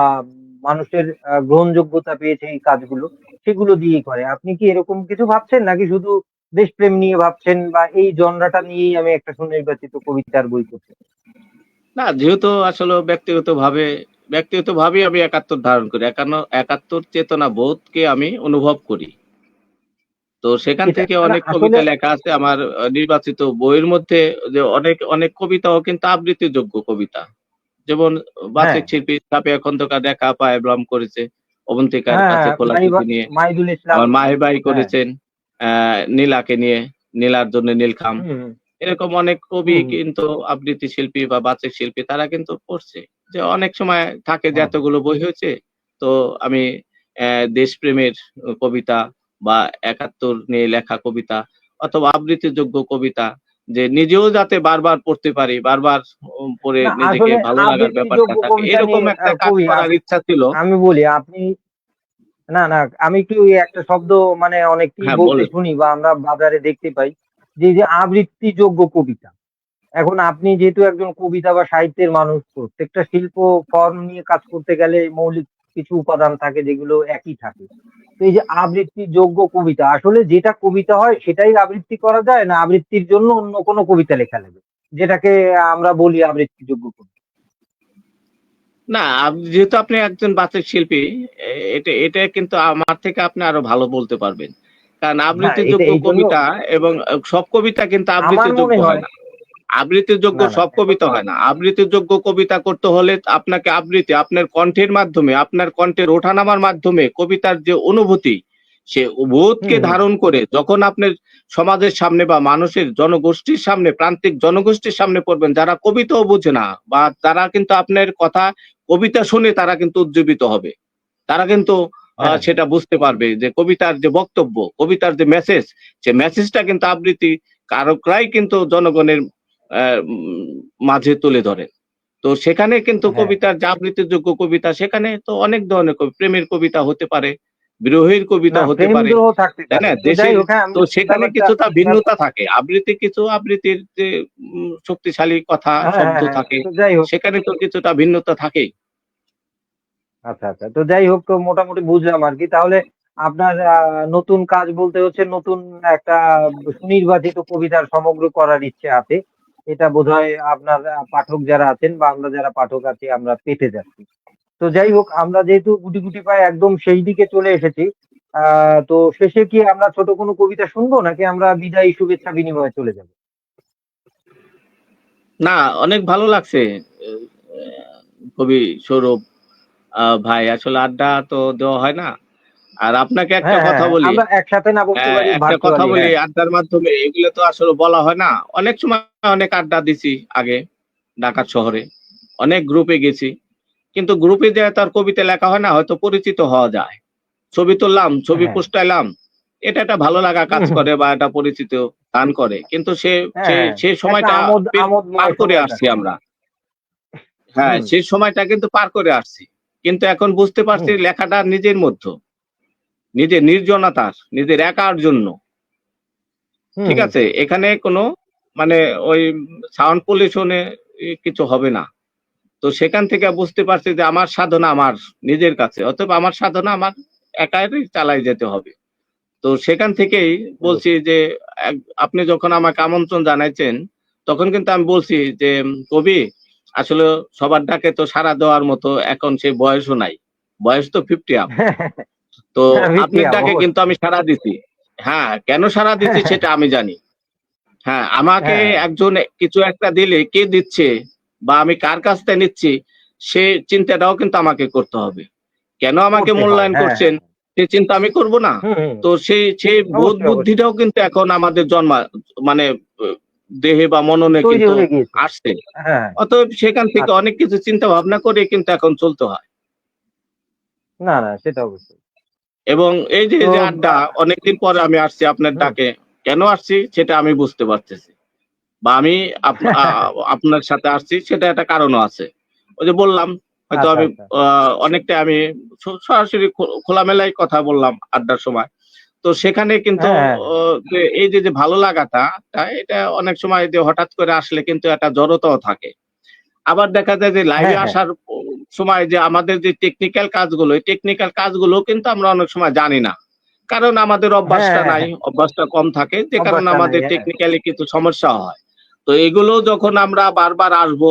মানুষের গ্রহণযোগ্যতা পেয়েছে এই কাজগুলো, সেগুলো দিয়েই করে। আপনি কি এরকম কিছু ভাবছেন, নাকি শুধু দেশপ্রেম নিয়ে ভাবছেন, বা এই জনরাটা নিয়েই আমি একটা সুনির্বাচিত কবিতার বই করতে? না, যেহেতু আসলে ব্যক্তিগতভাবেই আমি একাত্তর ধারণ করি। একাত্তর চেতনা বোধকে আমি অনুভব করি। তো সেখান সেটাই থেকে না অনেক আসলে। কবিতা লেখা আছে আমার নির্বাচিত বইয়ের মধ্যে, যে অনেক অনেক কবিতাও কিন্তু আবৃত্তিযোগ্য কবিতা। যেমন হ্যাঁ, বাচিক শিল্পী সাপিয়া খন্দকার একা পায়ব্রাম করেছে অবন্তিকার হ্যাঁ, কাছে হ্যাঁ, খোলা চিঠি নিয়ে। মাহিদুল ইসলাম। আমার মাহিবাই হ্যাঁ। করেছেন নীলাকে নিয়ে, নীলার জন্য নীলখাম। হুম, হুম, এরকম অনেক কবি হুম, হুম, কিন্তু আবৃত্তি শিল্পী বা বাচিক শিল্পী তারা কিন্তু করছে। যে অনেক সময় থাকে যে হুম। এতগুলো বই হয়েছে, তো আমি দেশপ্রেমের কবিতা বা একাত্তর নিয়ে লেখা কবিতা অথবা আবৃত্তিযোগ্য কবিতা, যে নিজেও যাতে বারবার পড়তে পারি, বারবার পড়ে না নিজেকে আসলে ভালো লাগার ব্যাপারটা আবৃত্তিযোগ্য থাকে। কবিতা এরকম নিয়ে একটা কাজ কবি করার ইচ্ছা ছিল। আমি বলি আপনি, না না, আমি একটু ওই একটা শব্দ মানে অনেককেই হ্যাঁ, বলতে বলুন। শুনি বা আমরা বাজারে দেখতে পাই, যে এই যে আবৃত্তিযোগ্য কবিতা। এখন আপনি যেহেতু একজন কবিতা বা সাহিত্যের মানুষ, প্রত্যেকটা শিল্প ফর্ম নিয়ে কাজ করতে গেলে মৌলিক কিছু উপাদান থাকে যেগুলো একই থাকে। তো এই যে আবৃত্তিযোগ্য কবিতা, আসলে যেটা কবিতা হয় সেটাই আবৃত্তি করা যায়, না আবৃত্তির জন্য অন্য কোনো কবিতা লেখা লাগে, যেটাকে আমরা বলি আবৃত্তিযোগ্য কবিতা? না, যেহেতু আপনি একজন বাচিক শিল্পী, এটা কিন্তু আমার থেকে আপনি আরো ভালো বলতে পারবেন। কারণ হ্যাঁ, এটা আবৃত্তিযোগ্য এই জন্য কবিতা এবং সব কবিতা কিন্তু আমার আবৃত্তিযোগ্য মনে হয় হয়। না। আবৃত্তিযোগ্য না না, সব এখন কবিতা হয় না। আবৃত্তিযোগ্য কবিতা করতে হলে আপনাকে আপনার কণ্ঠের মাধ্যমে, আপনার কণ্ঠের ওঠানামার মাধ্যমে কবিতার যে অনুভূতি, সে বোধকে হুম, হুম, ধারণ করে যখন আপনার সমাজের সামনে বা মানুষের জনগোষ্ঠীর সামনে, প্রান্তিক জনগোষ্ঠীর সামনে পড়বেন, যারা কবিতাও বোঝে না বা তারা কিন্তু আপনার কথা, কবিতা শুনে তারা কিন্তু উজ্জীবিত হবে। তারা কিন্তু হ্যাঁ, হ্যাঁ, সেটা বুঝতে পারবে যে কবিতার যে বক্তব্য, কবিতার যে মেসেজ, সে মেসেজটা কিন্তু আবৃত্তি কারকরাই কিন্তু জনগণের মাঝে তুলে ধরেন। তো সেখানে কিন্তু হ্যাঁ। কবিতার যে আবৃত্তিযোগ্য কবিতা, সেখানে তো অনেক ধরনের প্রেমের কবিতা হতে পারে, বিরহের কবিতা না, হতে প্রেম পারে। বিরহ থাকতে তাই পারে, না? তো যাই দেশের, হোক। হ্যাঁ, আমি তো সেখানে ব্যাপারটা কিছুটা ভিন্নতা থাকে। আবৃত্তির যে শক্তিশালী কথা, হ্যাঁ, শব্দ হ্যাঁ, হ্যাঁ, থাকে, তো যাই হোক। সেখানে তো কিছুটা ভিন্নতা থাকেই। আচ্ছা, আচ্ছা, তো যাই হোক, তো মোটামুটি বুঝলাম আর কি। তাহলে আপনার নতুন কাজ বলতে হচ্ছে নতুন একটা সুনির্বাচিত কবিতার সমগ্র করার ইচ্ছে আছে। এটা বোধহয় আপনার পাঠক যারা আছেন বা আমরা যারা পাঠক আছি আমরা পেতে যাচ্ছি। তো যাই হোক, আমরা যেহেতু গুটি গুটি পায়ে একদম সেই দিকে চলে এসেছি, তো শেষে কি আমরা ছোট কোনো কবিতা শুনবো, নাকি আমরা বিদায়ী শুভেচ্ছা বিনিময়ে চলে যাব? না, অনেক ভালো লাগছে। এ কবি সৌরভ ভাই, আসলে আড্ডা তো দেওয়া হয় না। আর আপনাকে একটা হ্যাঁ, হ্যাঁ, কথা হ্যাঁ, বলি, আমরা একসাথে না বলতে পারি, একটা কথা ভার্চুয়ালি। বলি, হ্যাঁ। আড্ডার মাধ্যমে এগুলো তো আসলে বলা হয় না। অনেক সময় অনেক আড্ডা দিছি আগে ঢাকা শহরে। অনেক গ্রুপে গেছি। কিন্তু গ্রুপে যেয়ে তার কবিতা লেখা হয় না, হয়তো পরিচিত হওয়া যায়। ছবি তুললাম, ছবি হ্যাঁ। পোস্টাইলাম। এটা একটা ভালো লাগা হুম, কাজ হুম। করে বা একটা পরিচিত দান করে। কিন্তু সে হ্যাঁ, সে হ্যাঁ, সেই একটা সময়টা পার আমোদময় করে সময় আসছি কাটে। আমরা। হ্যাঁ, হুম, সেই সময়টা কিন্তু পার করে আসছি। কিন্তু এখন বুঝতে পারছি হুম, লেখাটা নিজের মধ্যে, নিজের নির্জনতার, নিজের একার জন্য। হুম, ঠিক হুম, আছে? এখানে কোনো মানে ওই সাউন্ড পলিউশন এ কিছু হবে না। তো সেখান থেকে বুঝতে পারছি যে আমার সাধনা আমার নিজের কাছে। অতএব আমার সাধনা আমার একারই চালায় যেতে হবে। তো সেখান থেকেই বলছি অবশ্যই। যে এক আপনি যখন আমাকে আমন্ত্রণ জানাইছেন, তখন কিন্তু আমি বলছি যে, "কবি, আসলে সবার ডাকে তো সাড়া দেওয়ার মতো এখন সেই বয়সও নাই। বয়স তো 50 আপ। তো হ্যাঁ, আপনার ভিত্তিয়া ডাকে কিন্তু অবশ্যই। আমি সাড়া দিছি।" হ্যাঁ, কেন সাড়া দিছি সেটা আমি জানি। হ্যাঁ, আমাকে হ্যাঁ, একজন কিছু একটা দিলে কে দিচ্ছে বা আমি কার কাছ থেকে নিচ্ছি, সে চিন্তাটাও কিন্তু আমাকে করতে হবে। কেন আমাকে করতে হয়। মূল্যায়ন হ্যাঁ, করছেন, হ্যাঁ। সে চিন্তা আমি করব না? হুম, হুম। তো সেই বোধ অবশ্যই, অবশ্যই। বুদ্ধিটাও কিন্তু এখন আমাদের মানে ও দেহে বা মননে তৈরি কিন্তু হয়ে গিয়েছে। আসছে। হ্যাঁ। অতএব সেখান থেকে আচ্ছা। অনেক কিছু চিন্তা ভাবনা করে কিন্তু এখন চলতে হয়। না, না, সেটা অবশ্যই। এবং এই যে, তো যে আড্ডা, অনেকদিন পরে আমি আসছি আপনার হুম। ডাকে। কেন আসছি সেটা আমি বুঝতে পারতেছি। বা আমি আপনার সাথে আসছি সেটা একটা কারণও আছে। ওই যে বললাম, হয়তো আচ্ছা, আমি আচ্ছা। অনেকটাই আমি সরাসরি খোলামেলাই কথা বললাম আড্ডার সময়। তো সেখানে কিন্তু হ্যাঁ, হ্যাঁ, যে এই যে ভালো লাগাটা এটা অনেক সময় যে হঠাৎ করে আসলে কিন্তু একটা জড়তাও থাকে। আবার দেখা যায় যে লাইভে হ্যাঁ, হ্যাঁ, আসার সময় যে আমাদের যে টেকনিক্যাল কাজগুলো, এই টেকনিক্যাল কাজগুলো কিন্তু আমরা অনেক সময় জানি না। কারণ আমাদের হ্যাঁ, অভ্যাসটা হ্যাঁ, নাই, হ্যাঁ, অভ্যাসটা কম থাকে যে কারণে অভ্যাসটা নাই, আমাদের হ্যাঁ। টেকনিক্যালি কিছু সমস্যা হয়। তো এগুলো যখন আমরা বারবার আসবো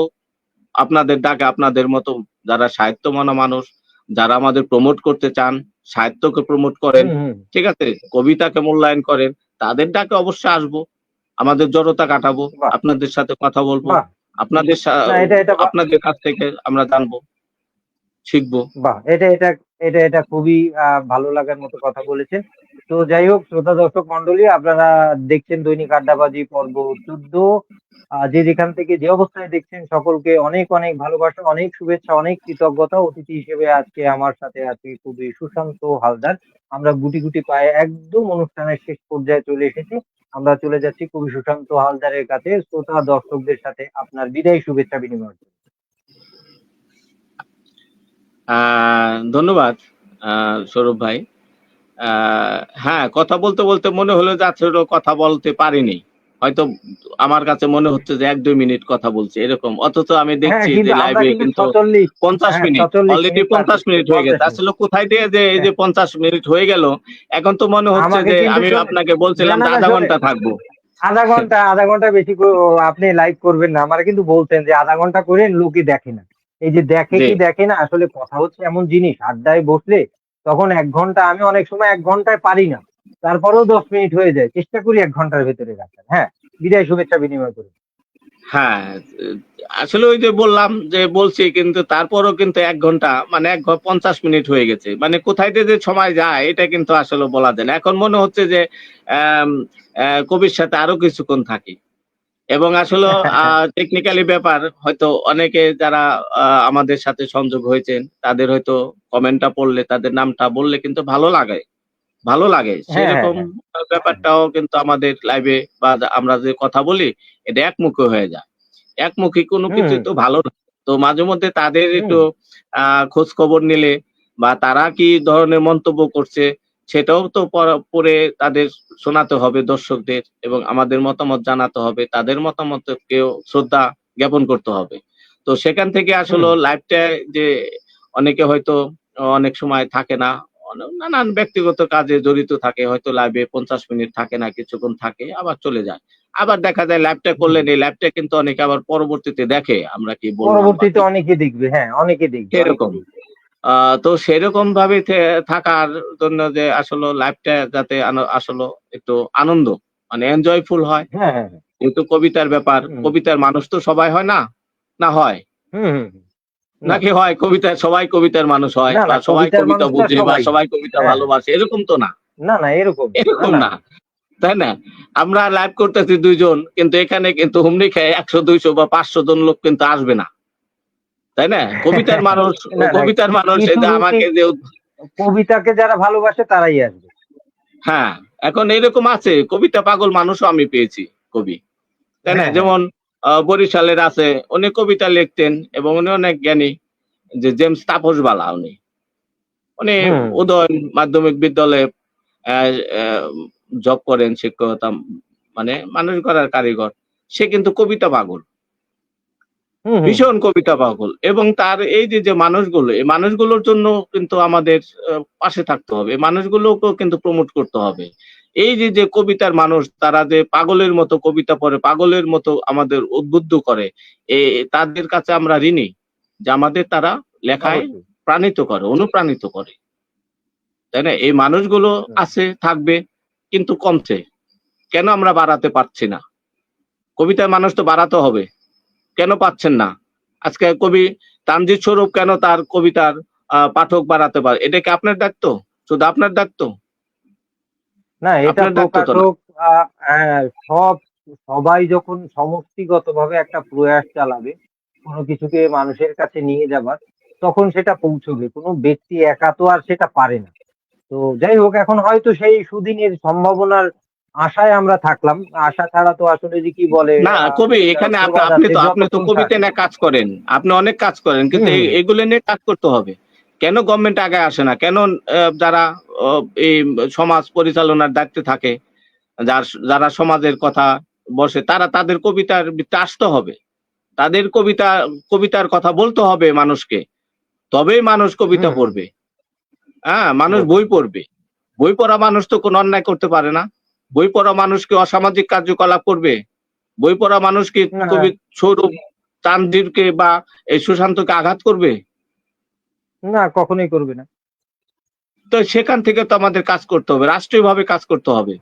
আপনাদের ডাকে, আপনাদের মতো যারা সাহিত্যমনা মানুষ, যারা আমাদের প্রমোট করতে চান, সাহিত্যকে প্রমোট করেন, হুম, হুম। ঠিক আছে? কবিতাকে মূল্যায়ন করেন, তাদের ডাকে অবশ্যই আসবো। আমাদের জড়তা কাটাবো, বাহ! আপনাদের সাথে কথা বলবো। বাহ! আপনাদের না, এটা আপনাদের কাছ থেকে আমরা জানবো, শিখবো। বাহ! এটা খুবই ভালো লাগার মতো কথা বলেছেন। তো যাই হোক, শ্রোতা দর্শক মণ্ডলী, আপনারা দেখছেন দৈনিক আড্ডাবাজি পর্ব 14। যে যেখান থেকে যে অবস্থায় দেখছেন সকলকে অনেক, অনেক ভালোবাসা, অনেক শুভেচ্ছা, অনেক কৃতজ্ঞতা। অতিথি হিসেবে আজকে আমার সাথে আছে খুবই সুশান্ত হালদার। আমরা গুটি, গুটি পায়ে একদম অনুষ্ঠানের শেষ পর্যায়ে চলে এসেছি। আমরা চলে যাচ্ছি কবি সুশান্ত হালদারের কাছে শ্রোতা দর্শকদের সাথে আপনার বিদায়ী শুভেচ্ছা বিনিময়ের জন্য। ধন্যবাদ সৌরভ ভাই। হ্যাঁ, কথা বলতে, বলতে মনে হলো যে আসলে কথা বলতে পারিনি। হয়তো আমার কাছে মনে হচ্ছে যে ১-২ মিনিট কথা বলছি এরকম। অথচ আমি হ্যাঁ, দেখছি যে কিন্তু আমরা লাইভে কিন্তু কিন্তু 46, ৫০ হ্যাঁ, মিনিট, 46 অলরেডি মিনিট পার ৫০ করছে, মিনিট হয়ে গেছে। ৫০ মিনিট। আসলে কোথায় দিয়ে যে এই হ্যাঁ, যে ৫০ মিনিট হয়ে গেল, এখন তো মনে হচ্ছে আমাকে যে কিন্তু আমি শোনেন, আপনাকে না, বলছিলাম না, যে না, ০.৫ শোনেন, ঘন্টা থাকবো। আধা ঘন্টা বেশি আপনি লাইভ করবেন না। আমারে কিন্তু বলতেন যে আধা ঘন্টা করেন, লোকে দেখে না। এই যে দেখে জি। কি দেখে না, আসলে কথা হচ্ছে এমন জিনিস, আড্ডায় বসলে তখন ১ ঘন্টা, আমি অনেক সময় ১ ঘন্টায় পারি না। তারপরেও ১০ মিনিট হয়ে যায়। চেষ্টা করি ১ ঘন্টার ভেতরে রাখার। হ্যাঁ, বিদায় শুভেচ্ছা বিনিময় করি। হ্যাঁ, আসলে ওই যে বললাম যে বলছি কিন্তু তারপরও কিন্তু ১ ঘন্টা মানে ৫০ মিনিট হয়ে গেছে। মানে কোথায় দিয়ে যে সময় যায় এটা কিন্তু আসলে বলা যায় না। এখন মনে হচ্ছে যে অ্যাম কবির সাথে আরো কিছুক্ষণ থাকি। এবং আসলেও টেকনিক্যালি ব্যাপার হয়তো অনেকে যারা আমাদের সাথে সংযোগ হয়েছেন তাদের হয়তো কমেন্টটা পড়লে তাদের নামটা বললে কিন্তু ভালো লাগে। ভালো লাগে। হ্যাঁ, হ্যাঁ, সেরকম হ্যাঁ, হ্যাঁ। ব্যাপারটাও কিন্তু আমাদের লাইভে বা আমরা যে কথা বলি এটা একমুখী হয়ে যায়। একমুখী কোনো হুম, কিছুই হুম, তো ভালো না। তো মাঝে মধ্যে তাদের হুম, একটু খোঁজ খবর নিলে বা তারা কি ধরনের মন্তব্য করছে সেটাও তো পড়ে তাদের শোনাতে হবে দর্শকদের এবং আমাদের মতামত জানাতে হবে। তাদের মতামতকেও শ্রদ্ধা জ্ঞাপন করতে হবে। তো সেখান থেকে আসলে হুম। লাইভটায় যে অনেকে হয়তো অনেক সময় থাকে না। নানান ব্যক্তিগত কাজে জড়িত থাকে। হয়তো লাইভে ৫০ মিনিট থাকে না, কিছুক্ষণ থাকে আবার চলে যায়। আবার দেখা যায় লাইভটা হুম। করলেন, এই লাইভটা কিন্তু অনেকে আবার পরবর্তীতে দেখে আমরা কি বললাম বা পরবর্তীতে কি অনেকে দেখবে, হ্যাঁ, অনেকে দেখবে, অনেকে এরকম। দেখবে। তো সেরকম ভাবে থাকার জন্য যে আসলে লাইফটা যাতে আসলে একটু আনন্দ মানে এনজয়ফুল হয়। হ্যাঁ, হ্যাঁ, হ্যাঁ। কিন্তু কবিতার ব্যাপার, হুম, কবিতার মানুষ তো সবাই হয় না, না হয়? হুম, হুম, হুম। না, নাকি হয় কবিতার সবাই কবিতার মানুষ হয় না, বা না, সবাই কবিতার কবিতা মানুষ তো আর বুঝে বা সবাই না। সবাই কবিতা হ্যাঁ, হ্যাঁ। ভালোবাসে এরকম তো না। না, না, এরকম না। না, এরকম না, না। না। তাই না? আমরা লাইভ করতেছি ২ জন কিন্তু এখানে কিন্তু হুমড়ি খেয়ে ১০০, ২০০ বা ৫০০ জন লোক কিন্তু আসবে না। তাই না? না, না, কবিতার মানুষ এই কিছু যে আমাকে যে কবিতাকে যারা ভালোবাসে তারাই আসবে। হ্যাঁ, এখন এরকম আছে কবিতা পাগল মানুষও আমি পেয়েছি কবি। তাই না? হ্যাঁ, হ্যাঁ, যেমন হ্যাঁ। বরিশালের আছে উনি কবিতা লিখতেন এবং উনি অনেক জ্ঞানী যে জেমস তাপসবালা উনি। উনি হুম, উদয়ন মাধ্যমিক বিদ্যালয়ে অ্যা অ্যা জব করেন শিক্ষকতা মানে মানুষ গড়ার কারিগর। সে কিন্তু কবিতা পাগল। হুম, হুম, ভীষণ কবিতা পাগল এবং তার এই যে মানুষগুলো, এই মানুষগুলোর জন্য কিন্তু আমাদের পাশে থাকতে হবে। এই মানুষগুলোকেও কিন্তু প্রমোট করতে হবে। এই যে কবিতার মানুষ তারা যে পাগলের মতো কবিতা পড়ে, পাগলের মতো আমাদের উদ্বুদ্ধ করে, এ তাদের কাছে আমরা ঋণী। যে আমাদের তারা লেখায় অবশ্যই। প্রাণিত করে, অনুপ্রাণিত করে। তাই না? এই মানুষগুলো হুম। আছে, থাকবে কিন্তু কমছে। কেন আমরা বাড়াতে পারছি না? কবিতার মানুষ তো বাড়াতে হবে। কেন পাচ্ছেন না? আজকে কবি তানজিদ স্বরূপ কেন তার কবিতার পাঠক বাড়াতে পারে? এটা কি আপনার দায়িত্ব? শুধু আপনার দায়িত্ব? না, এটা আপনার দায়িত্ব তো না। প্রকাশক, আ হ্যাঁ, সবাই যখন সমষ্টিগতভাবে একটা প্রয়াস চালাবে, কোনো কিছুকে মানুষের কাছে নিয়ে যাবার, তখন সেটা পৌঁছবে। কোনো ব্যক্তি একা তো আর সেটা পারে না। তো যাই হোক, এখন হয়তো সেই সুদিনের সম্ভাবনার আশায় আমরা থাকলাম। আশা ছাড়া তো আসলে যে কি বলে, না কবি একটা এখানে প্রবাদ আপনি আছে, তো আপনি তো যতক্ষণ কবিতা নিয়ে কাজ করেন। আপনি অনেক কাজ করেন। কিন্তু হুম, হুম, এগুলো নিয়ে কাজ করতে হবে। কেন গভর্নমেন্ট আগে আসে না? কেন যারা এই সমাজ পরিচালনার দায়িত্বে থাকে, যারা সমাজের কথা বসে, তারা তাদের কবিতার ভিতরে আসতে হবে। তাদের কবিতার কথা বলতে হবে মানুষকে। তবেই মানুষ কবিতা হুম, পড়বে। হ্যাঁ, মানুষ বই অবশ্যই। পড়বে। বই পড়া মানুষ তো কোনো অন্যায় করতে পারে না। বই পড়া মানুষ কি অসামাজিক কার্যকলাপ করবে? বই পড়া মানুষ কি না, কবি সৌরভ চান্দিরকে বা এই সুশান্তকে আঘাত করবে? না কখনোই করবে না। তো সেখান থেকে তো আমাদের কাজ করতে হবে, রাষ্ট্রীয়ভাবে কাজ করতে হবে।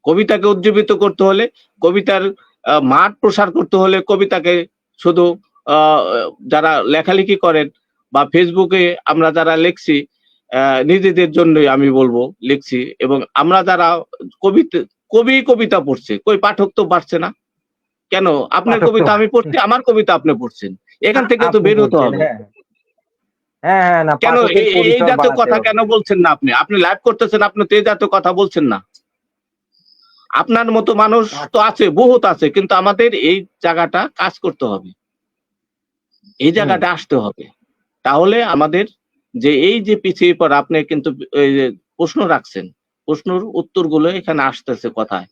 কবিতাকে উজ্জীবিত করতে হলে, কবিতার মাঠ প্রসার করতে হলে, কবিতাকে শুধু আহ, যারা লেখালেখি করেন বা ফেসবুকে আমরা যারা লিখছি, নিজেদের জন্যই আমি বলবো লিখছি, এবং আমরা যারা কবিতা কবিতা পড়ছে, কই পাঠক তো বাড়ছে না কেন? আপনার পাঠক তো কবিতা আমি পড়ছি, আমার কবিতা আপনি পড়ছেন, এখান থেকে তো আপনি বের হতে বলছেন, হবে। হ্যাঁ হ্যাঁ হ্যাঁ, না কেন পাঠকের এই পরিসর জাতীয় বাড়াতে কথা হবে। কেন বলছেন না? আপনি আপনি লাইভ করতেছেন, আপনি তো এই জাতীয় কথা বলছেন না। আপনার মতো মানুষ পাঠ- তো আছে, বহুত আছে, কিন্তু আমাদের এই জায়গাটা কাজ করতে হবে, এই হুম, জায়গাটা আসতে হবে। তাহলে আমাদের যে এই যে পিছিয়ে পড়া, আপনি কিন্তু এই যে প্রশ্ন রাখছেন, প্রশ্নের উত্তরগুলো এখানে আসতেছে কথায়।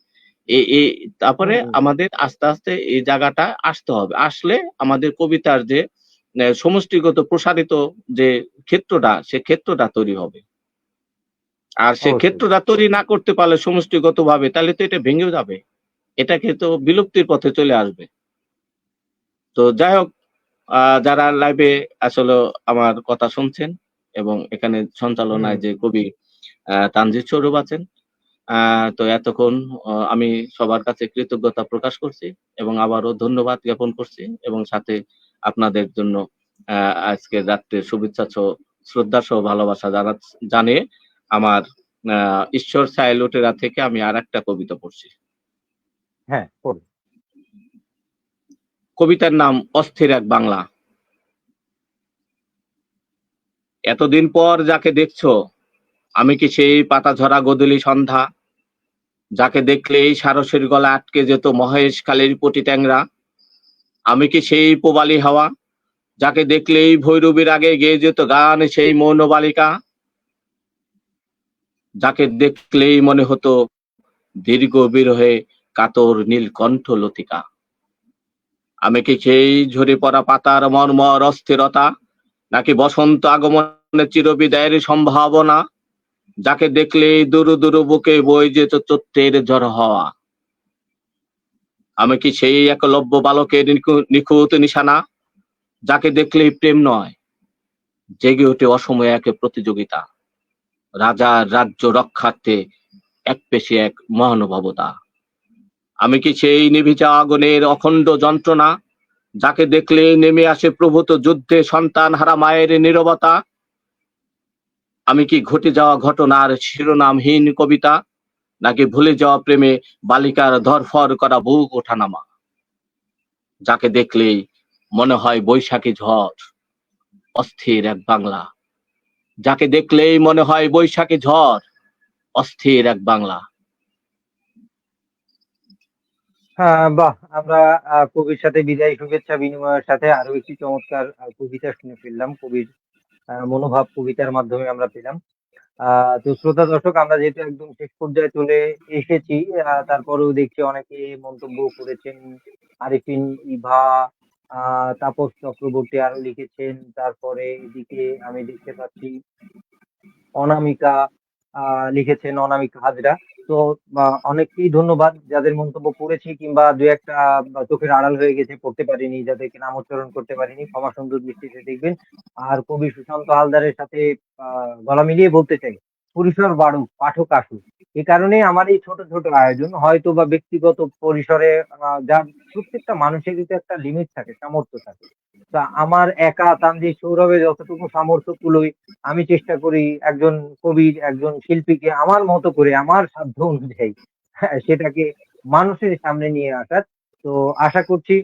এই তারপরে হুম, আমাদের আস্তে আস্তে এই জায়গাটা আসতে হবে। আসলে আমাদের কবিতার যে সমষ্টিগত প্রসারিত যে ক্ষেত্রটা, সে ক্ষেত্রটা তৈরি হবে। আর সে অবশ্যই। ক্ষেত্রটা তৈরি না করতে পারলে সমষ্টিগত ভাবে, তাহলে তো এটা ভেঙে যাবে, এটাকে তো বিলুপ্তির পথে চলে আসবে। তো যাই হোক, যারা লাইভে আসলে আমার কথা শুনছেন, এবং এখানে হুম, সঞ্চালনায় যে কবি তানজিদ সৌরভ আছেন, তো এতক্ষণ আমি সবার কাছে কৃতজ্ঞতা প্রকাশ করছি, এবং আবারও ধন্যবাদ জ্ঞাপন করছি, এবং সাথে আপনাদের জন্য আজকের রাত্রে শুভেচ্ছা শ্রদ্ধা সহ ভালোবাসা জানিয়ে আমার ঈশ্বর ছায়া লুটেরা থেকে আমি আর একটা কবিতা পড়ছি। হ্যাঁ করুন। কবিতার নাম অস্থির এক বাংলা। এতদিন পর যাকে দেখছো, আমি কি সেই পাতা ঝরা গোধূলি সন্ধ্যা, যাকে দেখলেই সারসের গলা আটকে যেত মহেশ খালের পটি ট্যাংরা? আমি কি সেই পোবালি হাওয়া, যাকে দেখলেই ভৈরবীর আগে গেয়ে যেত গান সেই মৌন বালিকা? যাকে দেখলেই মনে হতো দীর্ঘ বিরহে কাতর নীলকণ্ঠ লতিকা? আমি কি সেই ঝরে পড়া পাতার মর্মর অস্থিরতা, নাকি বসন্ত আগমনের চিরবিদায়ের সম্ভাবনা? যাকে দেখলেই দুরু দুরু বুকে বয়ে যেত তথ্যের ঝড় হওয়া? আমি কি সেই একলব্য বালকের নিখুঁত নিশানা, যাকে দেখলেই প্রেম নয়, জেগে ওঠে অসময়ে এক প্রতিযোগিতা, রাজার রাজ্য রক্ষার্থে এক পেশে এক মহানুভবতা? আমি কি সেই নিভিজা আগুনের অখণ্ড যন্ত্রণা, যাকে দেখলে নেমে আসে প্রভূত যুদ্ধে সন্তান হারা মায়ের নীরবতা? আমি কি ঘটে যাওয়া ঘটনার শিরোনামহীন কবিতা, নাকি ভুলে যাওয়া প্রেমে বালিকার ধরফর করা বুক ওঠানামা? যাকে দেখলেই মনে হয় বৈশাখী ঝড়, অস্থির এক বাংলা। যাকে দেখলেই মনে হয় বৈশাখী ঝড়, অস্থির এক বাংলা। হ্যাঁ, বাহ! আমরা কবির সাথে বিদায় শুভেচ্ছা বিনিময়ের সাথে আরো একটি চমৎকার কবিতা শুনে ফেললাম। কবির মনোভাব কবিতার মাধ্যমে আমরা পেলাম। তো শ্রোতা দর্শক, আমরা যেহেতু একদম শেষ পর্যায়ে চলে এসেছি, তারপরেও দেখছি অনেকে মন্তব্য করেছেন। আরিফিন, ইভা, তাপস চক্রবর্তী আরো লিখেছেন। তারপরে এদিকে আমি দেখতে পাচ্ছি অনামিকা লিখেছেন, অনামিকা হাজরা। তো অনেককেই ধন্যবাদ যাদের মন্তব্য পড়েছি, কিংবা দু একটা চোখের আড়াল হয়ে গেছে পড়তে পারিনি, যাদেরকে নাম উচ্চারণ করতে পারিনি, ক্ষমা সুন্দর দৃষ্টিতে দেখবেন। আর কবি সুশান্ত হালদারের সাথে গলা মিলিয়ে বলতে চাই, পরিসর বাড়ুক, পাঠক আসুক। এ কারণেই আমার এই ছোট ছোট আয়োজন, হয়তো বা ব্যক্তিগত পরিসরে, যার প্রত্যেকটা মানুষেরই তো একটা লিমিট থাকে, সামর্থ্য থাকে। তা আমার একা তানজিদ সৌরভের যতটুকু সামর্থ্য কুলোই, আমি চেষ্টা করি একজন কবির, একজন শিল্পীকে আমার মতো করে, আমার সাধ্য অনুযায়ী, হ্যাঁ, সেটাকে মানুষের সামনে নিয়ে আসার। তো আশা করছি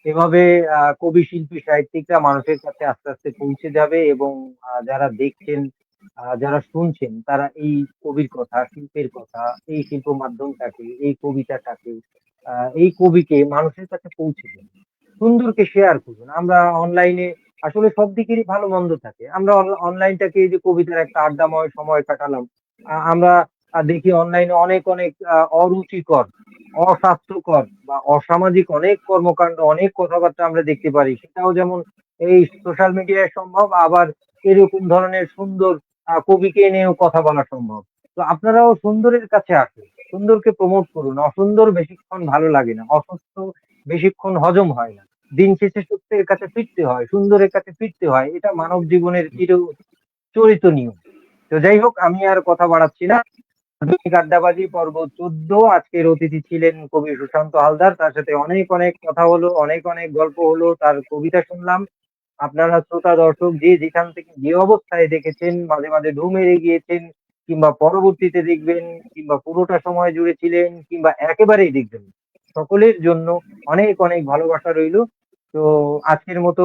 এভাবে কবি, শিল্পী, সাহিত্যিকরা মানুষের কাছে আস্তে আস্তে পৌঁছে যাবে, এবং যারা দেখছেন, যারা শুনছেন, তারা এই কবির কথা, শিল্পের কথা, এই শিল্প মাধ্যমটাকে, এই কবিতাটাকে, এই কবিকে মানুষের কাছে পৌঁছে দেবে। সুন্দরকে শেয়ার করুন। আমরা অনলাইনে আসলে সব দিকেরই ভালো মন্দ থাকে। আমরা অনলাইনটাকে এই যে কবিতার একটা আড্ডাময় সময় কাটালাম। আমরা দেখি অনলাইনে অনেক অনেক অরুচিকর, অস্বাস্থ্যকর বা অসামাজিক অনেক কর্মকাণ্ড, অনেক কথাবার্তা আমরা দেখতে পারি। সেটাও যেমন এই সোশ্যাল মিডিয়ায় সম্ভব, আবার এরকম ধরনের সুন্দর কবিকে নিয়েও কথা বলা সম্ভব। তো আপনারাও সুন্দরের কাছে আসুন, সুন্দরকে প্রমোট করুন। অসুন্দর বেশিক্ষণ ভালো লাগে না, অসুস্থ বেশিক্ষণ হজম হয় না। দিন শেষে সত্যের কাছে ফিরতে হয়, সুন্দরের কাছে ফিরতে হয়। এটা মানব জীবনের চরিত নিয়ম। তো যাই হোক, আমি আর কথা বাড়াচ্ছি না। দৈনিক আড্ডাবাজি পর্ব 14। আজকের অতিথি ছিলেন কবি সুশান্ত হালদার। তার সাথে অনেক অনেক কথা হলো, অনেক অনেক গল্প হলো, তার কবিতা শুনলাম। আপনারা শ্রোতা দর্শক যে যেখান থেকে যে অবস্থায় দেখেছেন, মাঝে মাঝে ঢু মেরে গিয়েছেন, কিংবা পরবর্তীতে দেখবেন, কিংবা পুরোটা সময় জুড়ে ছিলেন, কিংবা একেবারেই দেখবেন, সকলের জন্য অনেক অনেক ভালোবাসা রইলো। তো আজকের মতো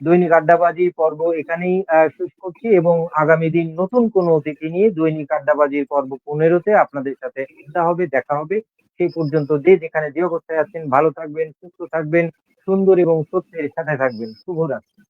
দৈনিক আড্ডাবাজির পর্ব এখানেই শেষ করছি, এবং আগামী দিন নতুন কোনো অতিথি নিয়ে দৈনিক আড্ডাবাজির পর্ব 15-তে আপনাদের সাথে আড্ডা হবে, দেখা হবে। সেই পর্যন্ত যে যেখানে যে অবস্থায় আছেন, ভালো থাকবেন, সুস্থ থাকবেন, সুন্দর এবং সত্যের সাথে থাকবেন। শুভরাত্রি।